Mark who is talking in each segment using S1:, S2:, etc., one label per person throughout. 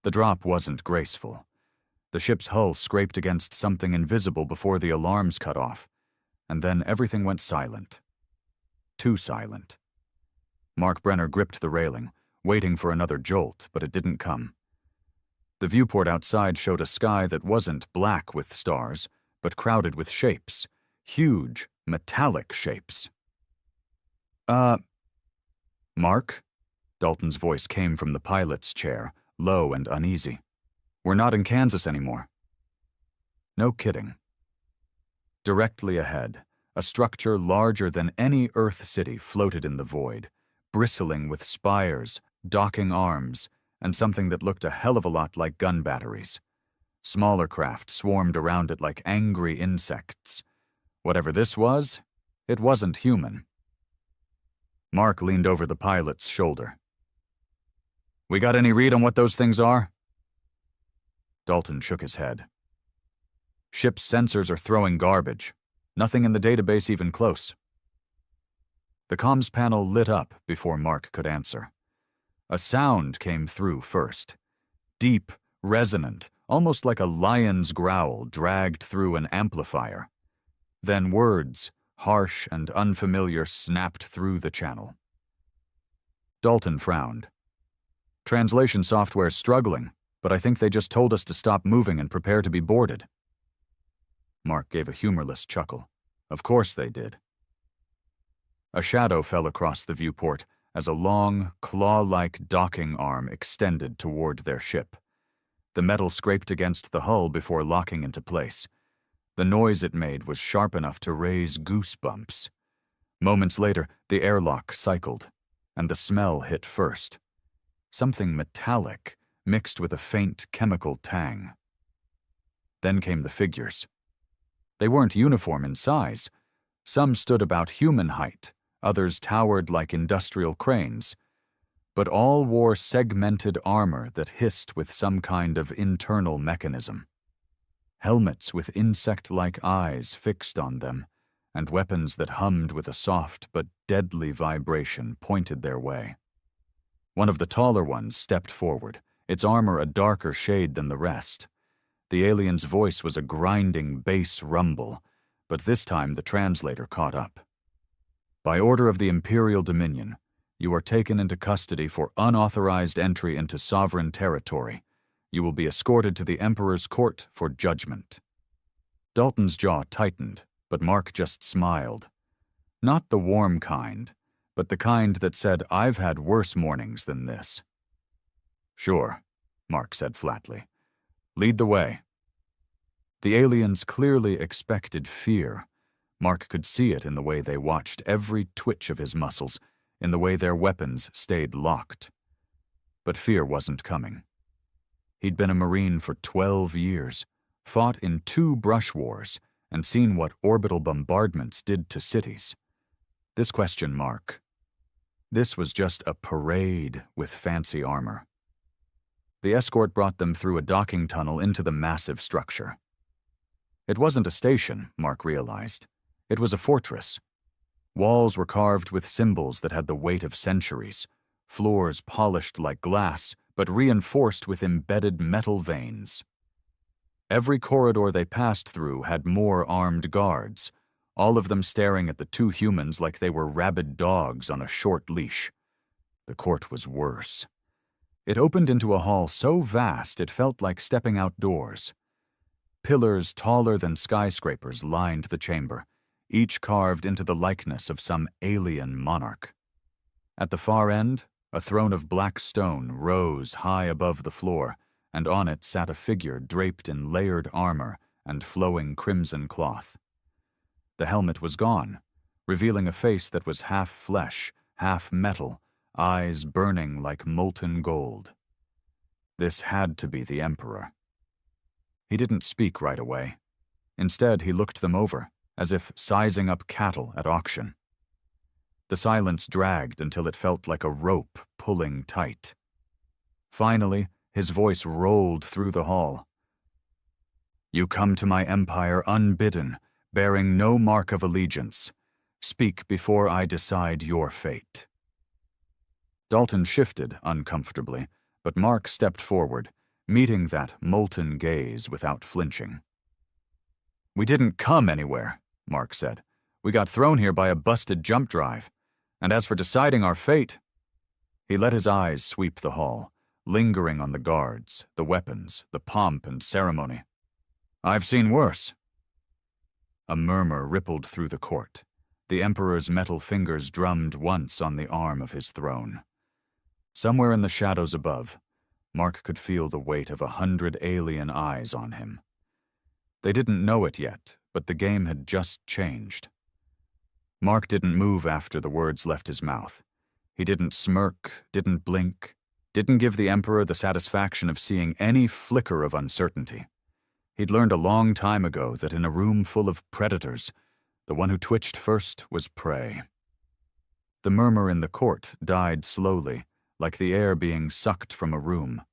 S1: The drop wasn't graceful. The ship's hull scraped against something invisible before the alarms cut off, and then everything went silent. Too silent. Mark Brenner gripped the railing, waiting for another jolt, but it didn't come. The viewport outside showed a sky that wasn't black with stars, but crowded with shapes. Huge, metallic shapes. Mark? Dalton's voice came from the pilot's chair, low and uneasy. We're not in Kansas anymore. No kidding. Directly ahead, a structure larger than any Earth city floated in the void, bristling with spires, docking arms, and something that looked a hell of a lot like gun batteries. Smaller craft swarmed around it like angry insects. Whatever this was, it wasn't human. Mark leaned over the pilot's shoulder. We got any read on what those things are? Dalton shook his head. Ship's sensors are throwing garbage. Nothing in the database even close. The comms panel lit up before Mark could answer. A sound came through first. Deep, resonant, almost like a lion's growl dragged through an amplifier. Then words, harsh and unfamiliar, snapped through the channel. Dalton frowned. Translation software's struggling, but I think they just told us to stop moving and prepare to be boarded. Mark gave a humorless chuckle. Of course they did. A shadow fell across the viewport as a long, claw-like docking arm extended toward their ship. The metal scraped against the hull before locking into place. The noise it made was sharp enough to raise goosebumps. Moments later, the airlock cycled, and the smell hit first. Something metallic, mixed with a faint chemical tang. Then came the figures. They weren't uniform in size. Some stood about human height, others towered like industrial cranes. But all wore segmented armor that hissed with some kind of internal mechanism. Helmets with insect-like eyes fixed on them, and weapons that hummed with a soft but deadly vibration pointed their way. One of the taller ones stepped forward, its armor a darker shade than the rest. The alien's voice was a grinding bass rumble, but this time the translator caught up. By order of the Imperial Dominion, you are taken into custody for unauthorized entry into sovereign territory. You will be escorted to the Emperor's court for judgment. Dalton's jaw tightened, but Mark just smiled. Not the warm kind, but the kind that said, I've had worse mornings than this. Sure, Mark said flatly. Lead the way. The aliens clearly expected fear. Mark could see it in the way they watched every twitch of his muscles, in the way their weapons stayed locked. But fear wasn't coming. He'd been a Marine for 12 years, fought in 2 brush wars, and seen what orbital bombardments did to cities. This question mark. This was just a parade with fancy armor. The escort brought them through a docking tunnel into the massive structure. It wasn't a station, Mark realized. It was a fortress. Walls were carved with symbols that had the weight of centuries, floors polished like glass, but reinforced with embedded metal veins. Every corridor they passed through had more armed guards, all of them staring at the 2 humans like they were rabid dogs on a short leash. The court was worse. It opened into a hall so vast it felt like stepping outdoors. Pillars taller than skyscrapers lined the chamber, each carved into the likeness of some alien monarch. At the far end, a throne of black stone rose high above the floor, and on it sat a figure draped in layered armor and flowing crimson cloth. The helmet was gone, revealing a face that was half flesh, half metal, eyes burning like molten gold. This had to be the Emperor. He didn't speak right away. Instead, he looked them over, as if sizing up cattle at auction. The silence dragged until it felt like a rope pulling tight. Finally, his voice rolled through the hall. You come to my empire unbidden, bearing no mark of allegiance. Speak before I decide your fate. Dalton shifted uncomfortably, but Mark stepped forward, meeting that molten gaze without flinching. "We didn't come anywhere," Mark said. "We got thrown here by a busted jump drive. And as for deciding our fate..." He let his eyes sweep the hall, lingering on the guards, the weapons, the pomp and ceremony. "I've seen worse." A murmur rippled through the court. The Emperor's metal fingers drummed once on the arm of his throne. Somewhere in the shadows above, Mark could feel the weight of 100 alien eyes on him. They didn't know it yet, but the game had just changed. Mark didn't move after the words left his mouth. He didn't smirk, didn't blink, didn't give the Emperor the satisfaction of seeing any flicker of uncertainty. He'd learned a long time ago that in a room full of predators, the one who twitched first was prey. The murmur in the court died slowly, like the air being sucked from a room.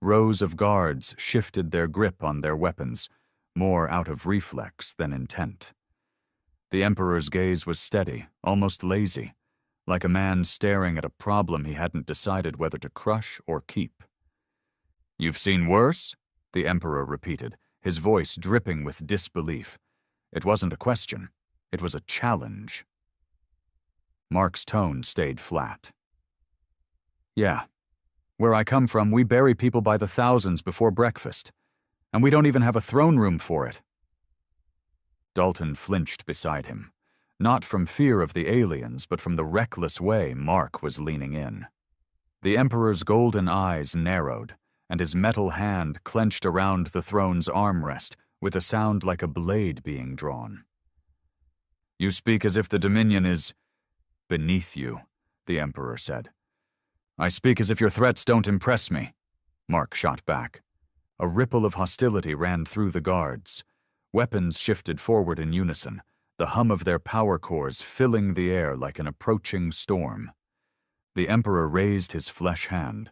S1: Rows of guards shifted their grip on their weapons, more out of reflex than intent. The Emperor's gaze was steady, almost lazy, like a man staring at a problem he hadn't decided whether to crush or keep. "You've seen worse?" the Emperor repeated, his voice dripping with disbelief. It wasn't a question. It was a challenge. Mark's tone stayed flat. "Yeah. Where I come from, we bury people by the thousands before breakfast, and we don't even have a throne room for it." Dalton flinched beside him, not from fear of the aliens, but from the reckless way Mark was leaning in. The Emperor's golden eyes narrowed, and his metal hand clenched around the throne's armrest with a sound like a blade being drawn. "You speak as if the Dominion is beneath you," the Emperor said. "I speak as if your threats don't impress me," Mark shot back. A ripple of hostility ran through the guards. Weapons shifted forward in unison, the hum of their power cores filling the air like an approaching storm. The Emperor raised his flesh hand,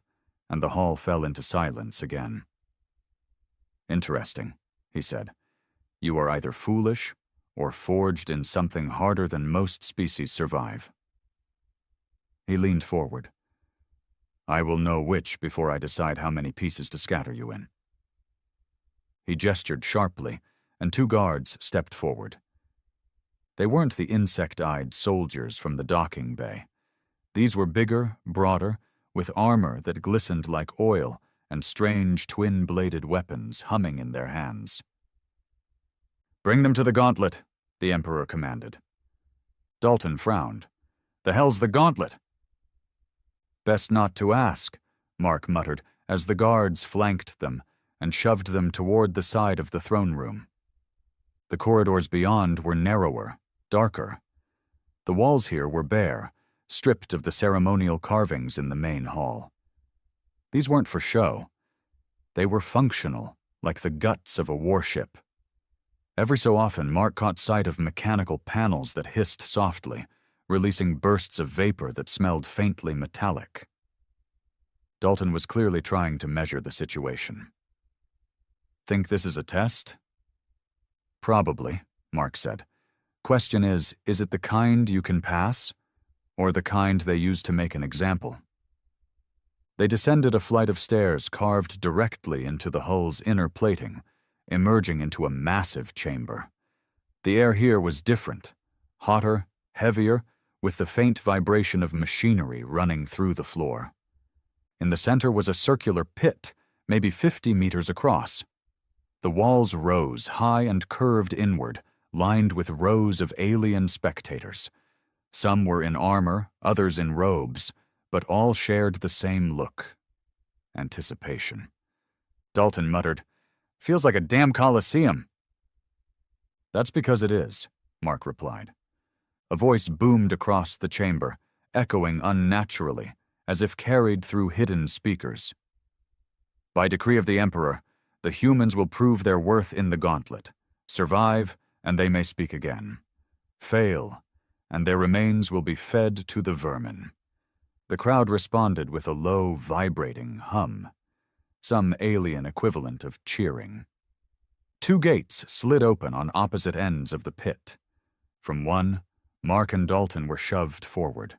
S1: and the hall fell into silence again. "Interesting," he said. "You are either foolish or forged in something harder than most species survive." He leaned forward. "I will know which before I decide how many pieces to scatter you in." He gestured sharply, and 2 guards stepped forward. They weren't the insect-eyed soldiers from the docking bay. These were bigger, broader, with armor that glistened like oil and strange twin-bladed weapons humming in their hands. "Bring them to the gauntlet," the Emperor commanded. Dalton frowned. "The hell's the gauntlet?" "Best not to ask," Mark muttered as the guards flanked them and shoved them toward the side of the throne room. The corridors beyond were narrower, darker. The walls here were bare, stripped of the ceremonial carvings in the main hall. These weren't for show. They were functional, like the guts of a warship. Every so often, Mark caught sight of mechanical panels that hissed softly, releasing bursts of vapor that smelled faintly metallic. Dalton was clearly trying to measure the situation. "Think this is a test?" "Probably," Mark said. "Question is it the kind you can pass, or the kind they use to make an example?" They descended a flight of stairs carved directly into the hull's inner plating, emerging into a massive chamber. The air here was different, hotter, heavier, with the faint vibration of machinery running through the floor. In the center was a circular pit, maybe 50 meters across. The walls rose high and curved inward, lined with rows of alien spectators. Some were in armor, others in robes, but all shared the same look. Anticipation. Dalton muttered, "Feels like a damn coliseum." "That's because it is," Mark replied. A voice boomed across the chamber, echoing unnaturally, as if carried through hidden speakers. "By decree of the Emperor, the humans will prove their worth in the gauntlet. Survive, and they may speak again. Fail, and their remains will be fed to the vermin." The crowd responded with a low, vibrating hum, some alien equivalent of cheering. 2 gates slid open on opposite ends of the pit. From one, Mark and Dalton were shoved forward.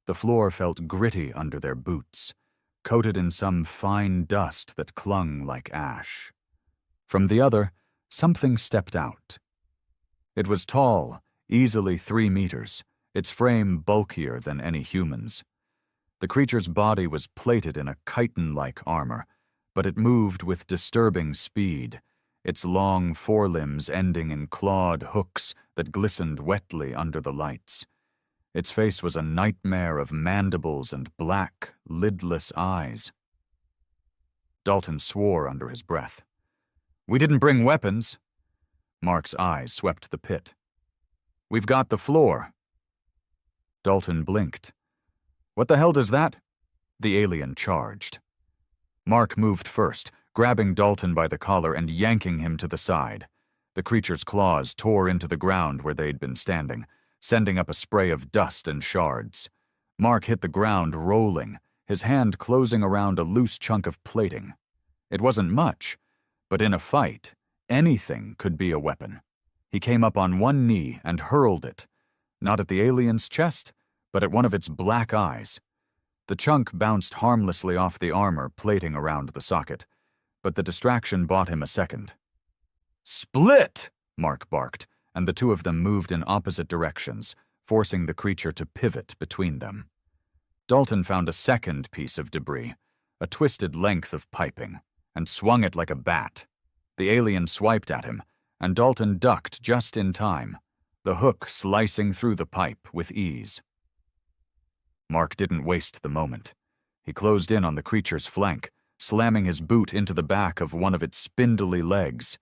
S1: The floor felt gritty under their boots. coated in some fine dust that clung like ash. From the other, something stepped out. It was tall, easily 3 meters, its frame bulkier than any human's. The creature's body was plated in a chitin-like armor, but it moved with disturbing speed, its long forelimbs ending in clawed hooks that glistened wetly under the lights. Its face was a nightmare of mandibles and black, lidless eyes. Dalton swore under his breath. "We didn't bring weapons." Mark's eyes swept the pit. "We've got the floor." Dalton blinked. "What the hell does that?" The alien charged. Mark moved first, grabbing Dalton by the collar and yanking him to the side. The creature's claws tore into the ground where they'd been standing, sending up a spray of dust and shards. Mark hit the ground rolling, his hand closing around a loose chunk of plating. It wasn't much, but in a fight, anything could be a weapon. He came up on one knee and hurled it, not at the alien's chest, but at one of its black eyes. The chunk bounced harmlessly off the armor plating around the socket, but the distraction bought him a second. "Split!" Mark barked, and the two of them moved in opposite directions, forcing the creature to pivot between them. Dalton found a second piece of debris, a twisted length of piping, and swung it like a bat. The alien swiped at him, and Dalton ducked just in time, the hook slicing through the pipe with ease. Mark didn't waste the moment. He closed in on the creature's flank, slamming his boot into the back of one of its spindly legs.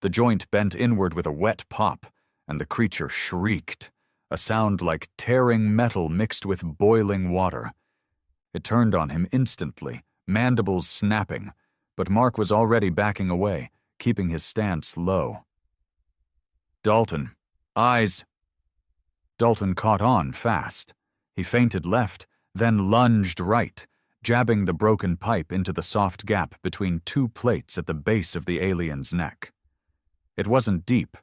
S1: The joint bent inward with a wet pop, and the creature shrieked, a sound like tearing metal mixed with boiling water. It turned on him instantly, mandibles snapping, but Mark was already backing away, keeping his stance low. "Dalton, eyes!" Dalton caught on fast. He feinted left, then lunged right, jabbing the broken pipe into the soft gap between two plates at the base of the alien's neck. It wasn't deep,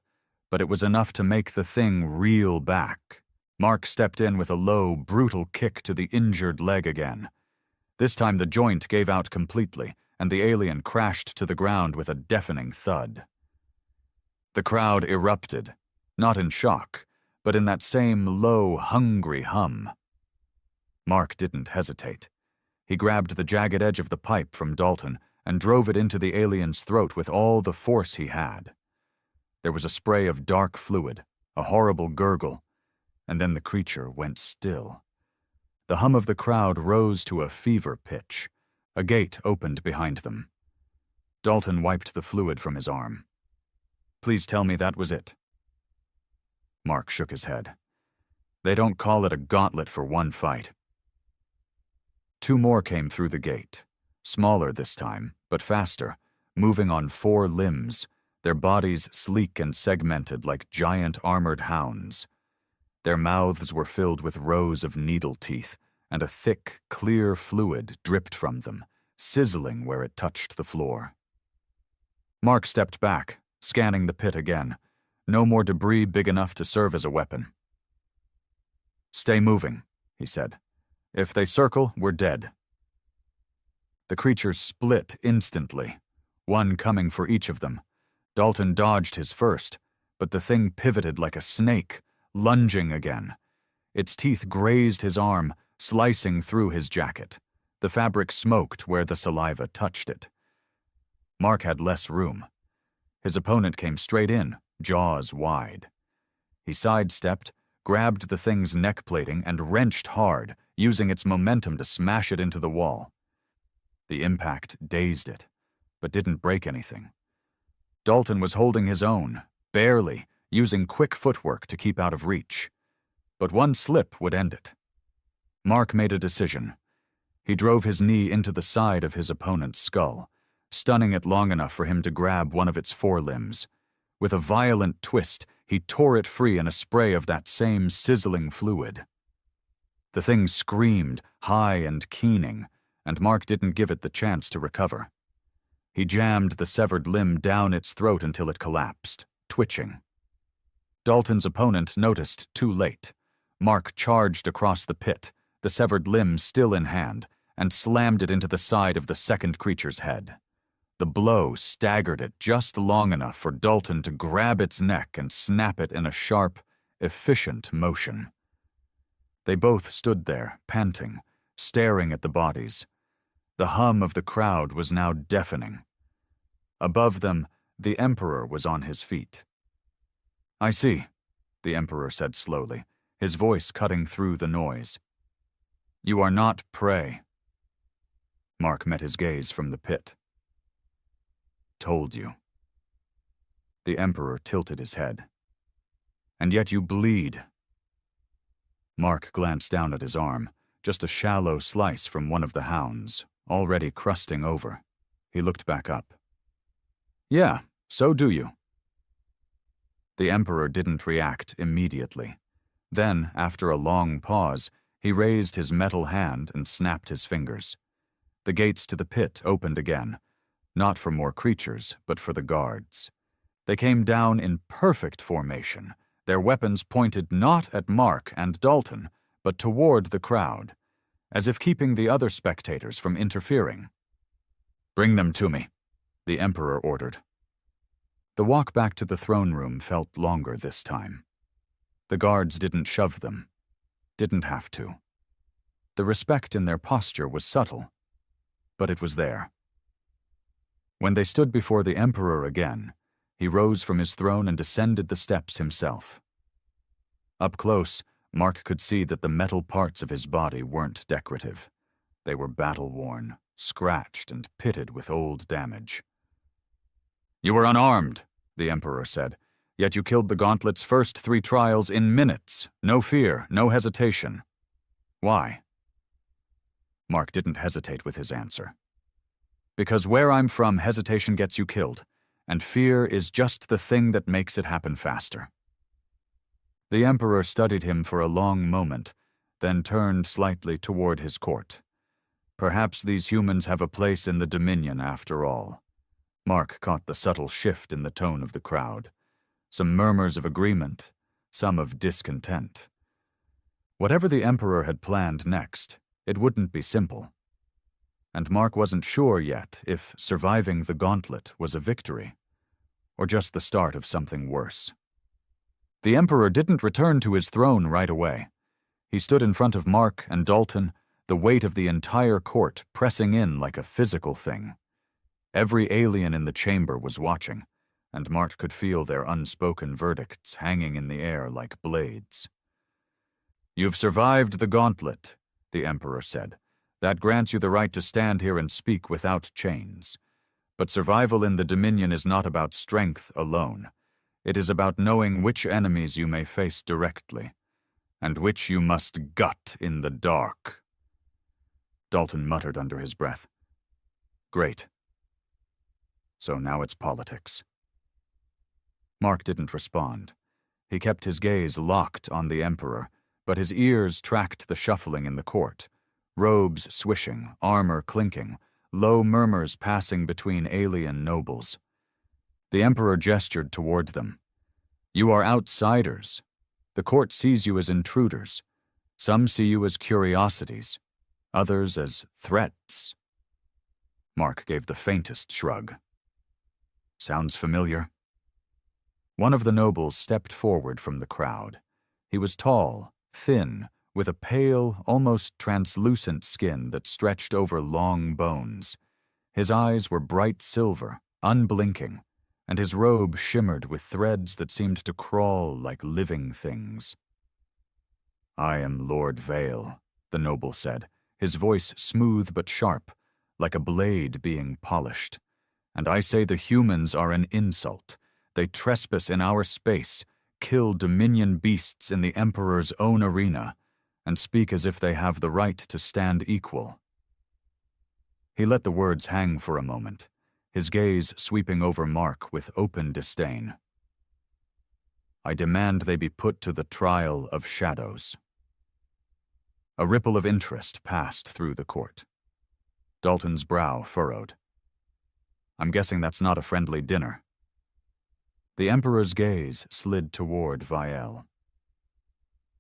S1: but it was enough to make the thing reel back. Mark stepped in with a low, brutal kick to the injured leg again. This time the joint gave out completely, and the alien crashed to the ground with a deafening thud. The crowd erupted, not in shock, but in that same low, hungry hum. Mark didn't hesitate. He grabbed the jagged edge of the pipe from Dalton and drove it into the alien's throat with all the force he had. There was a spray of dark fluid, a horrible gurgle, and then the creature went still. The hum of the crowd rose to a fever pitch. A gate opened behind them. Dalton wiped the fluid from his arm. "Please tell me that was it." Mark shook his head. "They don't call it a gauntlet for one fight." Two more came through the gate, smaller this time, but faster, moving on 4 limbs, their bodies sleek and segmented like giant armored hounds. Their mouths were filled with rows of needle teeth, and a thick, clear fluid dripped from them, sizzling where it touched the floor. Mark stepped back, scanning the pit again. No more debris big enough to serve as a weapon. "Stay moving," he said. "If they circle, we're dead." The creatures split instantly, one coming for each of them. Dalton dodged his first, but the thing pivoted like a snake, lunging again. Its teeth grazed his arm, slicing through his jacket. The fabric smoked where the saliva touched it. Mark had less room. His opponent came straight in, jaws wide. He sidestepped, grabbed the thing's neck plating, and wrenched hard, using its momentum to smash it into the wall. The impact dazed it, but didn't break anything. Dalton was holding his own, barely, using quick footwork to keep out of reach. But one slip would end it. Mark made a decision. He drove his knee into the side of his opponent's skull, stunning it long enough for him to grab one of its forelimbs. With a violent twist, he tore it free in a spray of that same sizzling fluid. The thing screamed, high and keening, and Mark didn't give it the chance to recover. He jammed the severed limb down its throat until it collapsed, twitching. Dalton's opponent noticed too late. Mark charged across the pit, the severed limb still in hand, and slammed it into the side of the second creature's head. The blow staggered it just long enough for Dalton to grab its neck and snap it in a sharp, efficient motion. They both stood there, panting, staring at the bodies. The hum of the crowd was now deafening. Above them, the Emperor was on his feet. "I see," the Emperor said slowly, his voice cutting through the noise. "You are not prey." Mark met his gaze from the pit. "Told you." The Emperor tilted his head. "And yet you bleed." Mark glanced down at his arm, just a shallow slice from one of the hounds, already crusting over. He looked back up. "Yeah, so do you." The Emperor didn't react immediately. Then, after a long pause, he raised his metal hand and snapped his fingers. The gates to the pit opened again, not for more creatures, but for the guards. They came down in perfect formation, their weapons pointed not at Mark and Dalton, but toward the crowd, as if keeping the other spectators from interfering. "Bring them to me," the Emperor ordered. The walk back to the throne room felt longer this time. The guards didn't shove them. Didn't have to. The respect in their posture was subtle, but it was there. When they stood before the Emperor again, he rose from his throne and descended the steps himself. Up close, Mark could see that the metal parts of his body weren't decorative. They were battle-worn, scratched and pitted with old damage. "You were unarmed," the Emperor said, "yet you killed the Gauntlet's first 3 trials in minutes. No fear, no hesitation. Why?" Mark didn't hesitate with his answer. "Because where I'm from, hesitation gets you killed, and fear is just the thing that makes it happen faster." The Emperor studied him for a long moment, then turned slightly toward his court. Perhaps these humans have a place in the Dominion after all. Mark caught the subtle shift in the tone of the crowd. Some murmurs of agreement, some of discontent. Whatever the Emperor had planned next, it wouldn't be simple. And Mark wasn't sure yet if surviving the Gauntlet was a victory, or just the start of something worse. The Emperor didn't return to his throne right away. He stood in front of Mark and Dalton, the weight of the entire court pressing in like a physical thing. Every alien in the chamber was watching, and Mark could feel their unspoken verdicts hanging in the air like blades. "You've survived the Gauntlet," the Emperor said. "That grants you the right to stand here and speak without chains. But survival in the Dominion is not about strength alone. It is about knowing which enemies you may face directly, and which you must gut in the dark." Dalton muttered under his breath. "Great. So now it's politics." Mark didn't respond. He kept his gaze locked on the Emperor, but his ears tracked the shuffling in the court. Robes swishing, armor clinking, low murmurs passing between alien nobles. The Emperor gestured toward them. "You are outsiders. The court sees you as intruders. Some see you as curiosities, others as threats." Mark gave the faintest shrug. "Sounds familiar." One of the nobles stepped forward from the crowd. He was tall, thin, with a pale, almost translucent skin that stretched over long bones. His eyes were bright silver, unblinking, and his robe shimmered with threads that seemed to crawl like living things. "I am Lord Vale," the noble said, his voice smooth but sharp, like a blade being polished. "And I say the humans are an insult. They trespass in our space, kill Dominion beasts in the Emperor's own arena, and speak as if they have the right to stand equal." He let the words hang for a moment, his gaze sweeping over Mark with open disdain. "I demand they be put to the trial of shadows." A ripple of interest passed through the court. Dalton's brow furrowed. "I'm guessing that's not a friendly dinner." The Emperor's gaze slid toward Vielle.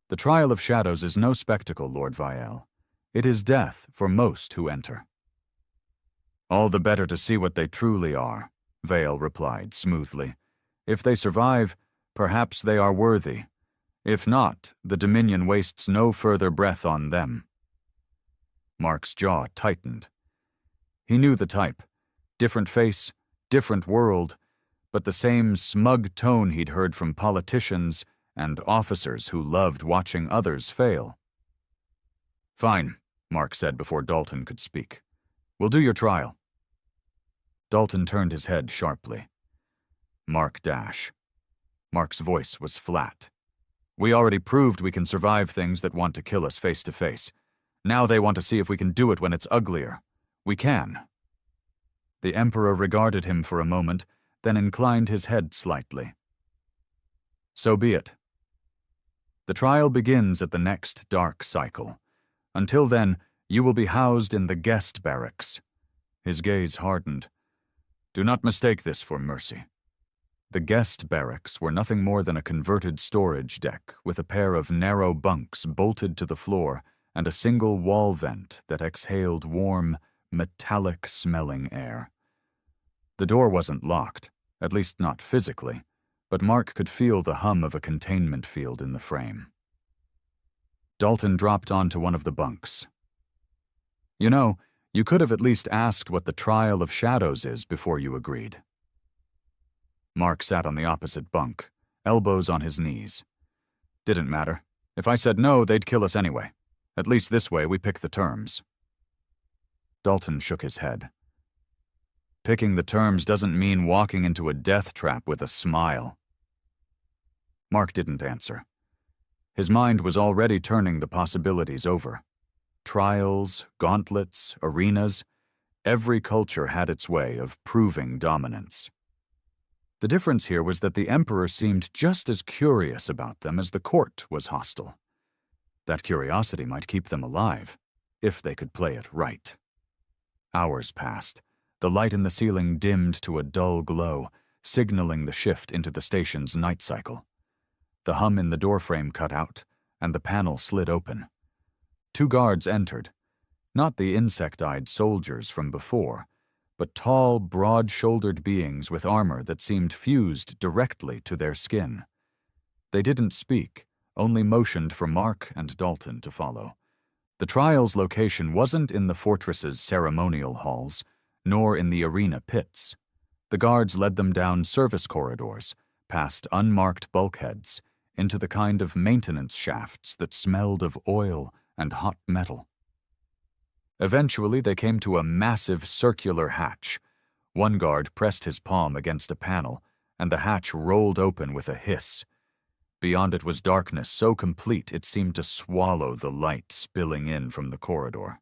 S1: "The trial of shadows is no spectacle, Lord Vielle. It is death for most who enter. All the better to see what they truly are, Vale replied smoothly. If they survive, perhaps they are worthy. If not, the Dominion wastes no further breath on them. Mark's jaw tightened. He knew the type. Different face, different world, but the same smug tone he'd heard from politicians and officers who loved watching others fail. Fine, Mark said before Dalton could speak. We'll do your trial. Dalton turned his head sharply. Mark Dash. Mark's voice was flat. We already proved we can survive things that want to kill us face to face. Now they want to see if we can do it when it's uglier. We can. The Emperor regarded him for a moment, then inclined his head slightly. So be it. The trial begins at the next dark cycle. Until then, you will be housed in the guest barracks. His gaze hardened. Do not mistake this for mercy. The guest barracks were nothing more than a converted storage deck with a pair of narrow bunks bolted to the floor and a single wall vent that exhaled warm, metallic-smelling air. The door wasn't locked, at least not physically, but Mark could feel the hum of a containment field in the frame. Dalton dropped onto one of the bunks. You know, you could have at least asked what the trial of shadows is before you agreed. Mark sat on the opposite bunk, elbows on his knees. Didn't matter. If I said no, they'd kill us anyway. At least this way we pick the terms. Dalton shook his head. Picking the terms doesn't mean walking into a death trap with a smile. Mark didn't answer. His mind was already turning the possibilities over. Trials, gauntlets, arenas, every culture had its way of proving dominance. The difference here was that the Emperor seemed just as curious about them as the court was hostile. That curiosity might keep them alive, if they could play it right. Hours passed. The light in the ceiling dimmed to a dull glow, signaling the shift into the station's night cycle. The hum in the doorframe cut out, and the panel slid open. 2 guards entered, not the insect-eyed soldiers from before, but tall, broad-shouldered beings with armor that seemed fused directly to their skin. They didn't speak, only motioned for Mark and Dalton to follow. The trial's location wasn't in the fortress's ceremonial halls, nor in the arena pits. The guards led them down service corridors, past unmarked bulkheads, into the kind of maintenance shafts that smelled of oil and hot metal. Eventually, they came to a massive circular hatch. One guard pressed his palm against a panel, and the hatch rolled open with a hiss. Beyond it was darkness so complete it seemed to swallow the light spilling in from the corridor.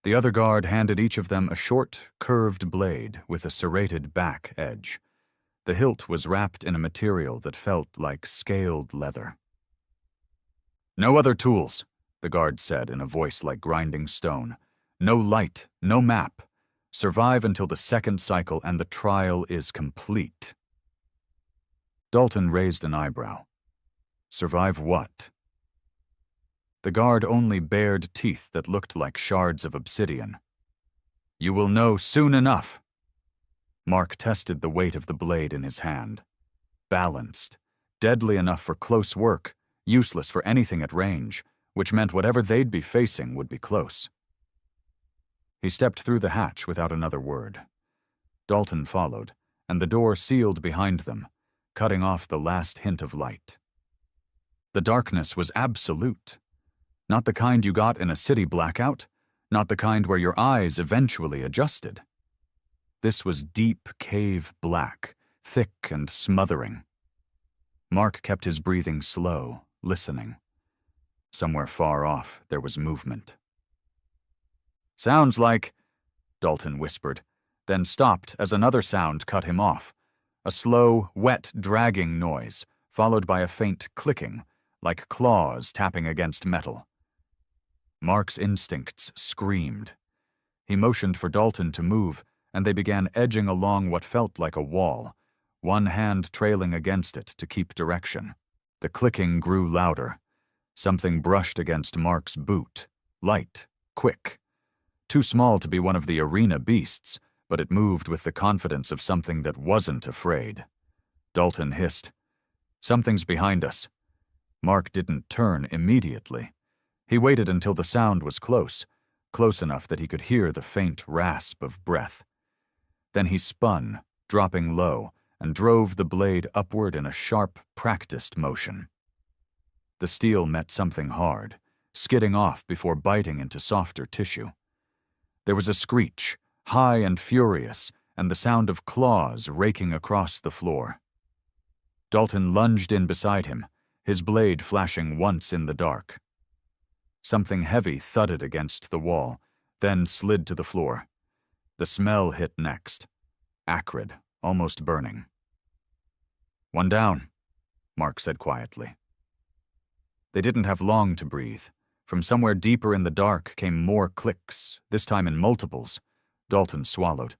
S1: The other guard handed each of them a short, curved blade with a serrated back edge. The hilt was wrapped in a material that felt like scaled leather. "No other tools," the guard said in a voice like grinding stone. "No light, no map. Survive until the second cycle and the trial is complete." Dalton raised an eyebrow. Survive what? The guard only bared teeth that looked like shards of obsidian. "You will know soon enough." Mark tested the weight of the blade in his hand. Balanced, deadly enough for close work, useless for anything at range, which meant whatever they'd be facing would be close. He stepped through the hatch without another word. Dalton followed, and the door sealed behind them, cutting off the last hint of light. The darkness was absolute. Not the kind you got in a city blackout, not the kind where your eyes eventually adjusted. This was deep cave black, thick and smothering. Mark kept his breathing slow, listening. Somewhere far off, there was movement. "Sounds like," Dalton whispered, then stopped as another sound cut him off. A slow, wet, dragging noise, followed by a faint clicking, like claws tapping against metal. Mark's instincts screamed. He motioned for Dalton to move, and they began edging along what felt like a wall, one hand trailing against it to keep direction. The clicking grew louder. Something brushed against Mark's boot, light, quick. Too small to be one of the arena beasts, but it moved with the confidence of something that wasn't afraid. Dalton hissed, "Something's behind us." Mark didn't turn immediately. He waited until the sound was close enough that he could hear the faint rasp of breath. Then he spun, dropping low, and drove the blade upward in a sharp, practiced motion. The steel met something hard, skidding off before biting into softer tissue. There was a screech, high and furious, and the sound of claws raking across the floor. Dalton lunged in beside him, his blade flashing once in the dark. Something heavy thudded against the wall, then slid to the floor. The smell hit next, acrid, almost burning. "One down," Mark said quietly. They didn't have long to breathe. From somewhere deeper in the dark came more clicks, this time in multiples. Dalton swallowed.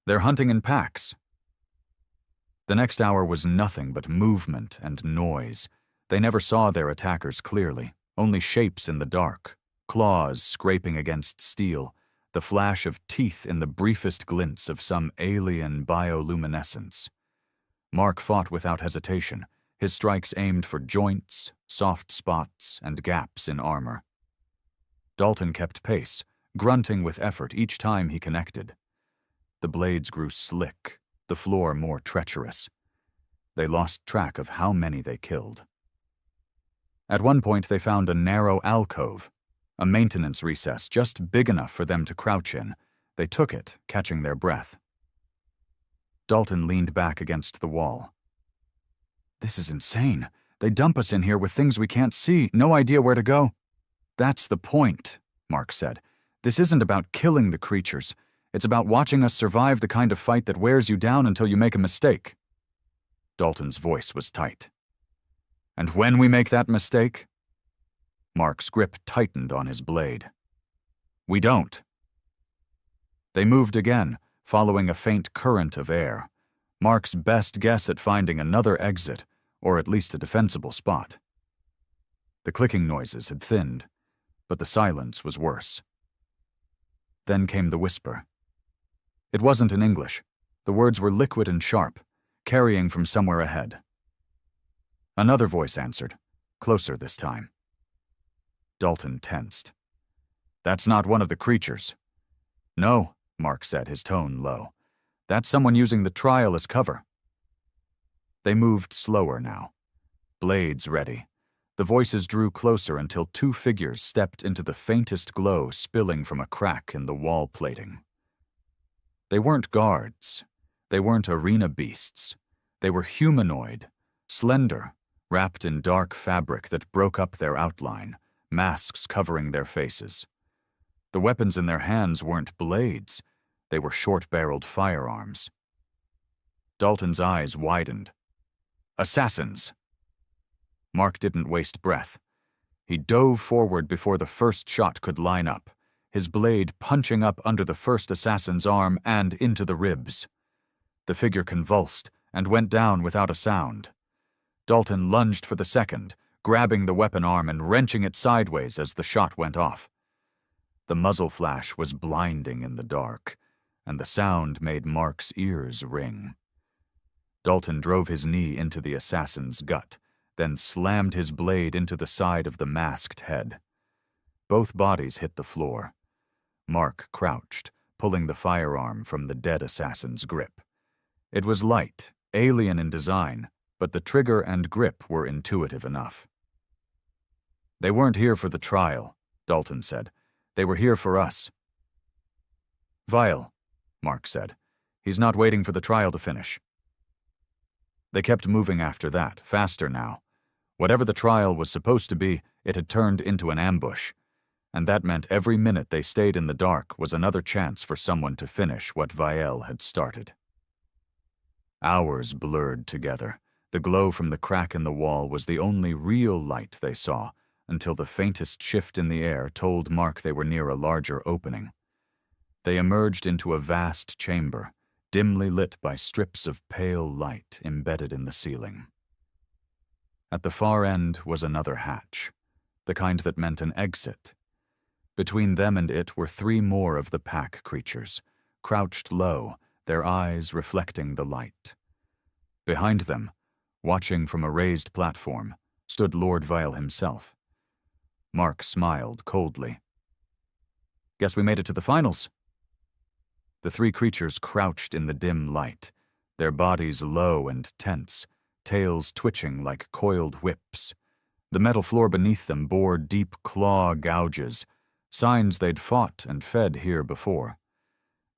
S1: "They're hunting in packs." The next hour was nothing but movement and noise. They never saw their attackers clearly, only shapes in the dark, claws scraping against steel, the flash of teeth in the briefest glints of some alien bioluminescence. Mark fought without hesitation, his strikes aimed for joints, soft spots, and gaps in armor. Dalton kept pace, grunting with effort each time he connected. The blades grew slick, the floor more treacherous. They lost track of how many they killed. At one point they found a narrow alcove, a maintenance recess just big enough for them to crouch in. They took it, catching their breath. Dalton leaned back against the wall. "This is insane. They dump us in here with things we can't see, no idea where to go." "That's the point," Mark said. "This isn't about killing the creatures. It's about watching us survive the kind of fight that wears you down until you make a mistake." Dalton's voice was tight. "And when we make that mistake?" Mark's grip tightened on his blade. "We don't." They moved again, following a faint current of air. Mark's best guess at finding another exit, or at least a defensible spot. The clicking noises had thinned, but the silence was worse. Then came the whisper. It wasn't in English. The words were liquid and sharp, carrying from somewhere ahead. Another voice answered, closer this time. Dalton tensed. "That's not one of the creatures." "No," Mark said, his tone low. "That's someone using the trial as cover." They moved slower now, blades ready. The voices drew closer until two figures stepped into the faintest glow spilling from a crack in the wall plating. They weren't guards. They weren't arena beasts. They were humanoid, slender, wrapped in dark fabric that broke up their outline, masks covering their faces. The weapons in their hands weren't blades. They were short-barreled firearms. Dalton's eyes widened. "Assassins!" Mark didn't waste breath. He dove forward before the first shot could line up, his blade punching up under the first assassin's arm and into the ribs. The figure convulsed and went down without a sound. Dalton lunged for the second, grabbing the weapon arm and wrenching it sideways as the shot went off. The muzzle flash was blinding in the dark, and the sound made Mark's ears ring. Dalton drove his knee into the assassin's gut, then slammed his blade into the side of the masked head. Both bodies hit the floor. Mark crouched, pulling the firearm from the dead assassin's grip. It was light, alien in design, but the trigger and grip were intuitive enough. "They weren't here for the trial," Dalton said. "They were here for us." "Vile," Mark said. "He's not waiting for the trial to finish." They kept moving after that, faster now. Whatever the trial was supposed to be, it had turned into an ambush, and that meant every minute they stayed in the dark was another chance for someone to finish what Vielle had started. Hours blurred together. The glow from the crack in the wall was the only real light they saw, until the faintest shift in the air told Mark they were near a larger opening. They emerged into a vast chamber, dimly lit by strips of pale light embedded in the ceiling. At the far end was another hatch, the kind that meant an exit. Between them and it were 3 more of the pack creatures, crouched low, their eyes reflecting the light. Behind them, watching from a raised platform, stood Lord Vile himself. Mark smiled coldly. "Guess we made it to the finals." The 3 creatures crouched in the dim light, their bodies low and tense, tails twitching like coiled whips. The metal floor beneath them bore deep claw gouges, signs they'd fought and fed here before.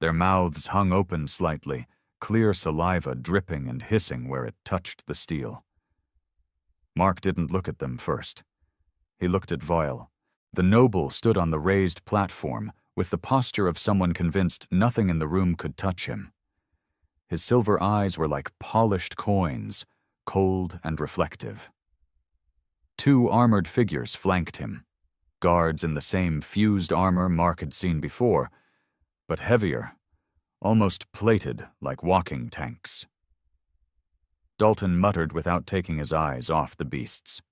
S1: Their mouths hung open slightly, clear saliva dripping and hissing where it touched the steel. Mark didn't look at them first. He looked at Vile. The noble stood on the raised platform, with the posture of someone convinced nothing in the room could touch him. His silver eyes were like polished coins, cold and reflective. 2 armored figures flanked him, guards in the same fused armor Mark had seen before, but heavier, almost plated like walking tanks. Dalton muttered without taking his eyes off the beasts.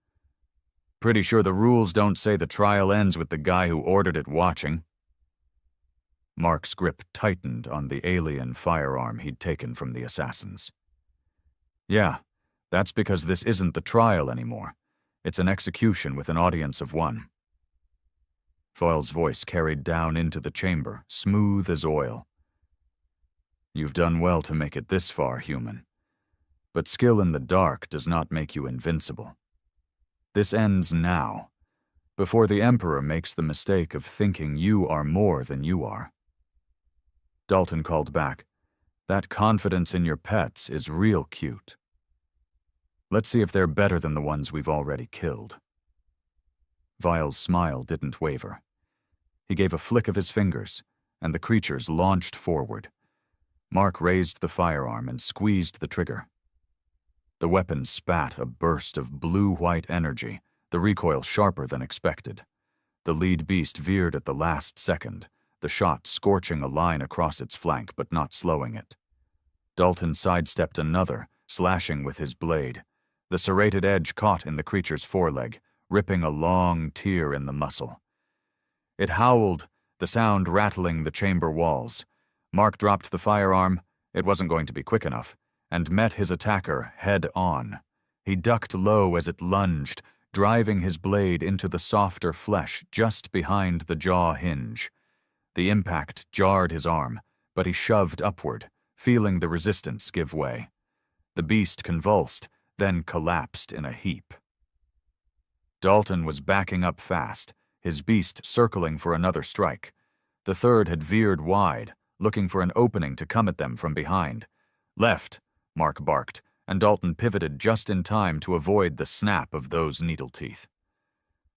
S1: "Pretty sure the rules don't say the trial ends with the guy who ordered it watching." Mark's grip tightened on the alien firearm he'd taken from the assassins. "Yeah, that's because this isn't the trial anymore. It's an execution with an audience of 1. Voile's voice carried down into the chamber, smooth as oil. "You've done well to make it this far, human. But skill in the dark does not make you invincible. This ends now, before the Emperor makes the mistake of thinking you are more than you are." Dalton called back, "That confidence in your pets is real cute. Let's see if they're better than the ones we've already killed." Vile's smile didn't waver. He gave a flick of his fingers, and the creatures launched forward. Mark raised the firearm and squeezed the trigger. The weapon spat a burst of blue-white energy, the recoil sharper than expected. The lead beast veered at the last second, the shot scorching a line across its flank but not slowing it. Dalton sidestepped another, slashing with his blade. The serrated edge caught in the creature's foreleg, ripping a long tear in the muscle. It howled, the sound rattling the chamber walls. Mark dropped the firearm, it wasn't going to be quick enough, and met his attacker head on. He ducked low as it lunged, driving his blade into the softer flesh just behind the jaw hinge. The impact jarred his arm, but he shoved upward, feeling the resistance give way. The beast convulsed, then collapsed in a heap. Dalton was backing up fast, his beast circling for another strike. The third had veered wide, looking for an opening to come at them from behind. "Left," Mark barked, and Dalton pivoted just in time to avoid the snap of those needle teeth.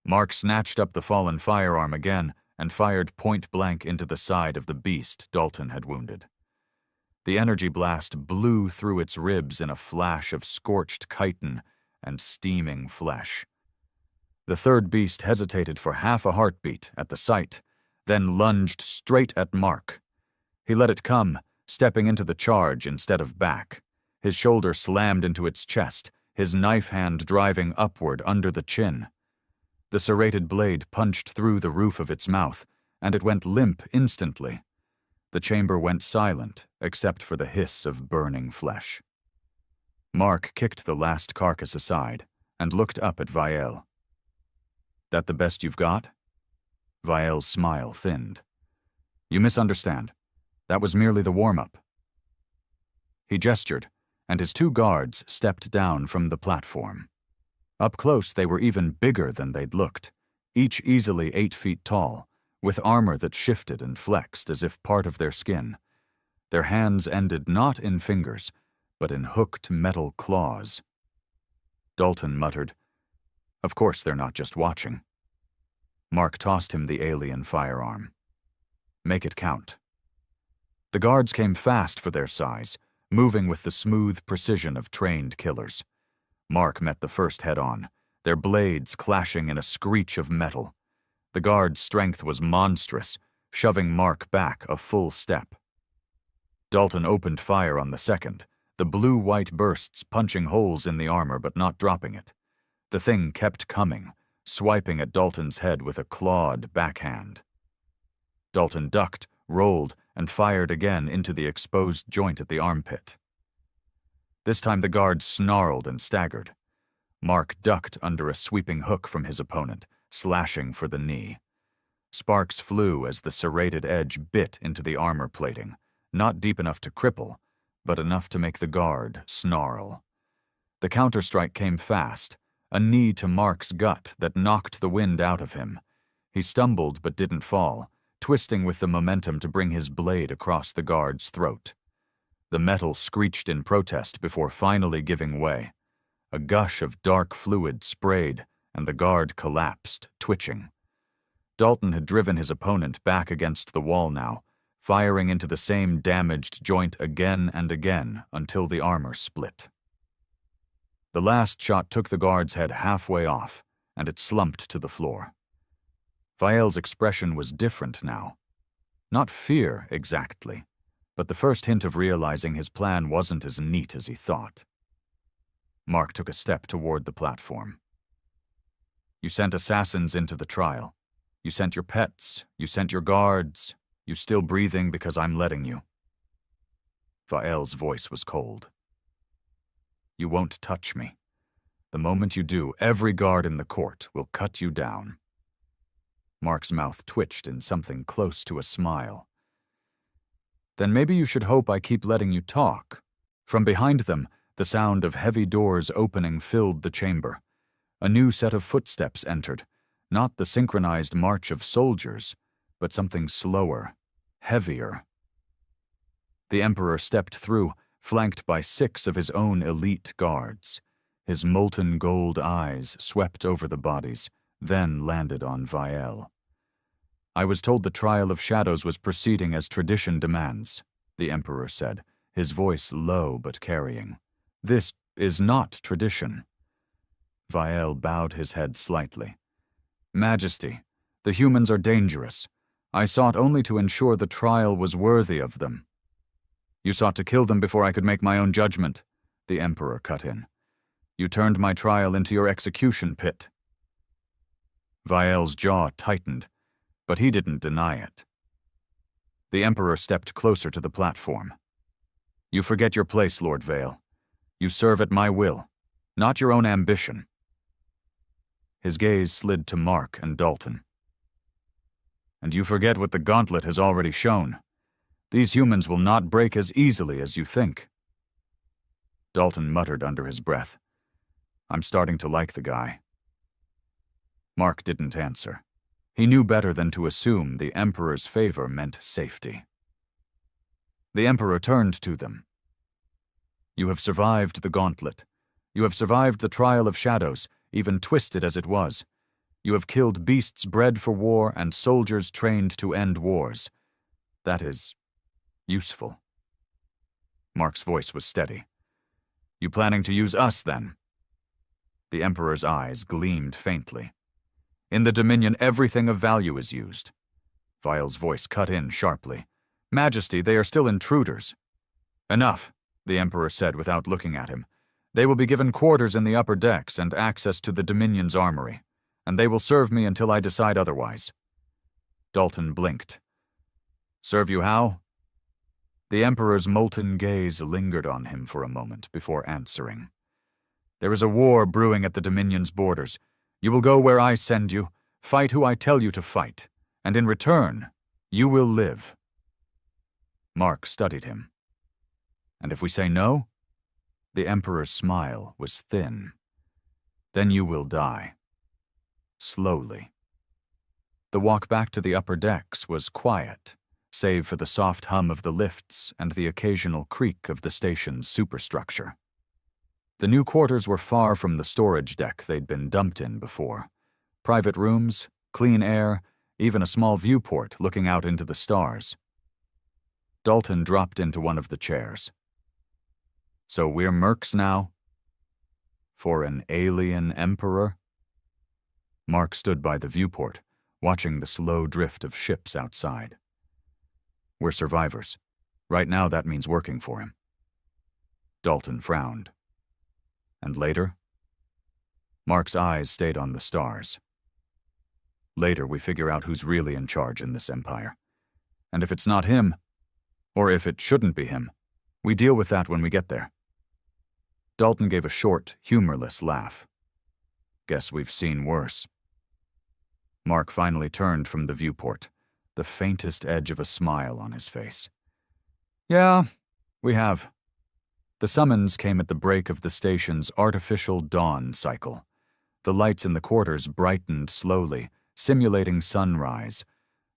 S1: Mark snatched up the fallen firearm again and fired point-blank into the side of the beast Dalton had wounded. The energy blast blew through its ribs in a flash of scorched chitin and steaming flesh. The third beast hesitated for half a heartbeat at the sight, then lunged straight at Mark. He let it come, stepping into the charge instead of back. His shoulder slammed into its chest, his knife hand driving upward under the chin. The serrated blade punched through the roof of its mouth, and it went limp instantly. The chamber went silent, except for the hiss of burning flesh. Mark kicked the last carcass aside and looked up at Vielle. "That the best you've got?" Vielle's smile thinned. "You misunderstand. That was merely the warm-up." He gestured, and his 2 guards stepped down from the platform. Up close, they were even bigger than they'd looked, each easily 8 feet tall, with armor that shifted and flexed as if part of their skin. Their hands ended not in fingers, but in hooked metal claws. Dalton muttered, "Of course they're not just watching." Mark tossed him the alien firearm. "Make it count." The guards came fast for their size, moving with the smooth precision of trained killers. Mark met the first head-on, their blades clashing in a screech of metal. The guard's strength was monstrous, shoving Mark back a full step. Dalton opened fire on the second, the blue-white bursts punching holes in the armor but not dropping it. The thing kept coming, swiping at Dalton's head with a clawed backhand. Dalton ducked, rolled, and fired again into the exposed joint at the armpit. This time the guard snarled and staggered. Mark ducked under a sweeping hook from his opponent, slashing for the knee. Sparks flew as the serrated edge bit into the armor plating, not deep enough to cripple, but enough to make the guard snarl. The counterstrike came fast, a knee to Mark's gut that knocked the wind out of him. He stumbled but didn't fall, twisting with the momentum to bring his blade across the guard's throat. The metal screeched in protest before finally giving way. A gush of dark fluid sprayed, and the guard collapsed, twitching. Dalton had driven his opponent back against the wall now, firing into the same damaged joint again and again until the armor split. The last shot took the guard's head halfway off, and it slumped to the floor. Vael's expression was different now. Not fear, exactly, but the first hint of realizing his plan wasn't as neat as he thought. Mark took a step toward the platform. You sent assassins into the trial. You sent your pets. You sent your guards. You still breathing because I'm letting you. Vael's voice was cold. You won't touch me. The moment you do, every guard in the court will cut you down. Mark's mouth twitched in something close to a smile. Then maybe you should hope I keep letting you talk. From behind them, the sound of heavy doors opening filled the chamber. A new set of footsteps entered, not the synchronized march of soldiers, but something slower, heavier. The Emperor stepped through, flanked by 6 of his own elite guards. His molten gold eyes swept over the bodies, then landed on Vael. I was told the trial of shadows was proceeding as tradition demands, the Emperor said, his voice low but carrying. This is not tradition. Vael bowed his head slightly. Majesty, the humans are dangerous. I sought only to ensure the trial was worthy of them. You sought to kill them before I could make my own judgment, the Emperor cut in. You turned my trial into your execution pit. Vael's jaw tightened, but he didn't deny it. The Emperor stepped closer to the platform. You forget your place, Lord Vael. You serve at my will, not your own ambition. His gaze slid to Mark and Dalton. And you forget what the gauntlet has already shown. These humans will not break as easily as you think. Dalton muttered under his breath. I'm starting to like the guy. Mark didn't answer. He knew better than to assume the Emperor's favor meant safety. The Emperor turned to them. You have survived the gauntlet. You have survived the trial of shadows, even twisted as it was. You have killed beasts bred for war and soldiers trained to end wars. That is useful. Mark's voice was steady. You planning to use us, then? The Emperor's eyes gleamed faintly. In the Dominion, everything of value is used. Vael's voice cut in sharply. Majesty, they are still intruders. Enough, the Emperor said without looking at him. They will be given quarters in the upper decks and access to the Dominion's armory, and they will serve me until I decide otherwise. Dalton blinked. Serve you how? The Emperor's molten gaze lingered on him for a moment before answering. There is a war brewing at the Dominion's borders. You will go where I send you, fight who I tell you to fight, and in return, you will live. Mark studied him. And if we say no? The Emperor's smile was thin. Then you will die. Slowly. The walk back to the upper decks was quiet, save for the soft hum of the lifts and the occasional creak of the station's superstructure. The new quarters were far from the storage deck they'd been dumped in before. Private rooms, clean air, even a small viewport looking out into the stars. Dalton dropped into one of the chairs. So we're mercs now? For an alien emperor? Mark stood by the viewport, watching the slow drift of ships outside. We're survivors. Right now that means working for him. Dalton frowned. And later? Mark's eyes stayed on the stars. Later we figure out who's really in charge in this empire. And if it's not him, or if it shouldn't be him, we deal with that when we get there. Dalton gave a short, humorless laugh. Guess we've seen worse. Mark finally turned from the viewport, the faintest edge of a smile on his face. Yeah, we have. The summons came at the break of the station's artificial dawn cycle. The lights in the quarters brightened slowly, simulating sunrise,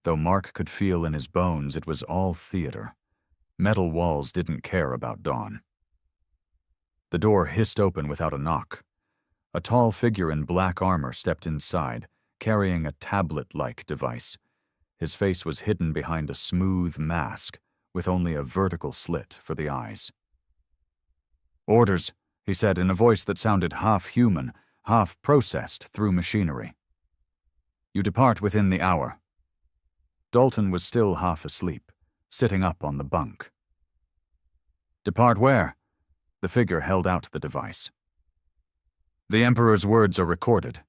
S1: though Mark could feel in his bones it was all theater. Metal walls didn't care about dawn. The door hissed open without a knock. A tall figure in black armor stepped inside, carrying a tablet-like device. His face was hidden behind a smooth mask, with only a vertical slit for the eyes. "Orders," he said in a voice that sounded half human, half processed through machinery. "You depart within the hour." Dalton was still half asleep, sitting up on the bunk. "Depart where?" The figure held out the device. "The Emperor's words are recorded.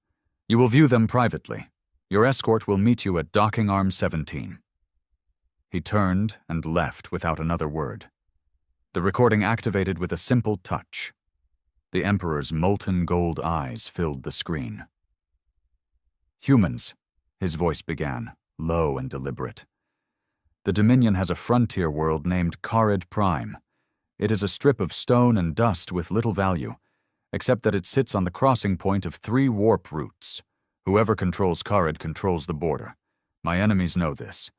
S1: You will view them privately. Your escort will meet you at Docking Arm 17. He turned and left without another word. The recording activated with a simple touch. The Emperor's molten gold eyes filled the screen. "Humans," his voice began, low and deliberate. "The Dominion has a frontier world named Carid Prime. It is a strip of stone and dust with little value, except that it sits on the crossing point of 3 warp routes. Whoever controls Carid controls the border. My enemies know this.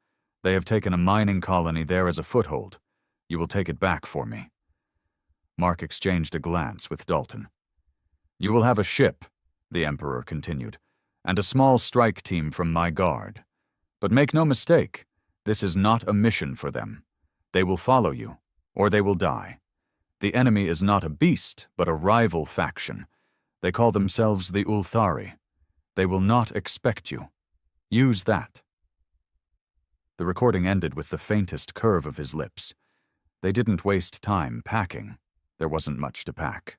S1: They have taken a mining colony there as a foothold. You will take it back for me." Mark exchanged a glance with Dalton. "You will have a ship," the Emperor continued, "and a small strike team from my guard. But make no mistake, this is not a mission for them. They will follow you, or they will die. The enemy is not a beast, but a rival faction. They call themselves the Ulthari. They will not expect you. Use that." The recording ended with the faintest curve of his lips. They didn't waste time packing. There wasn't much to pack.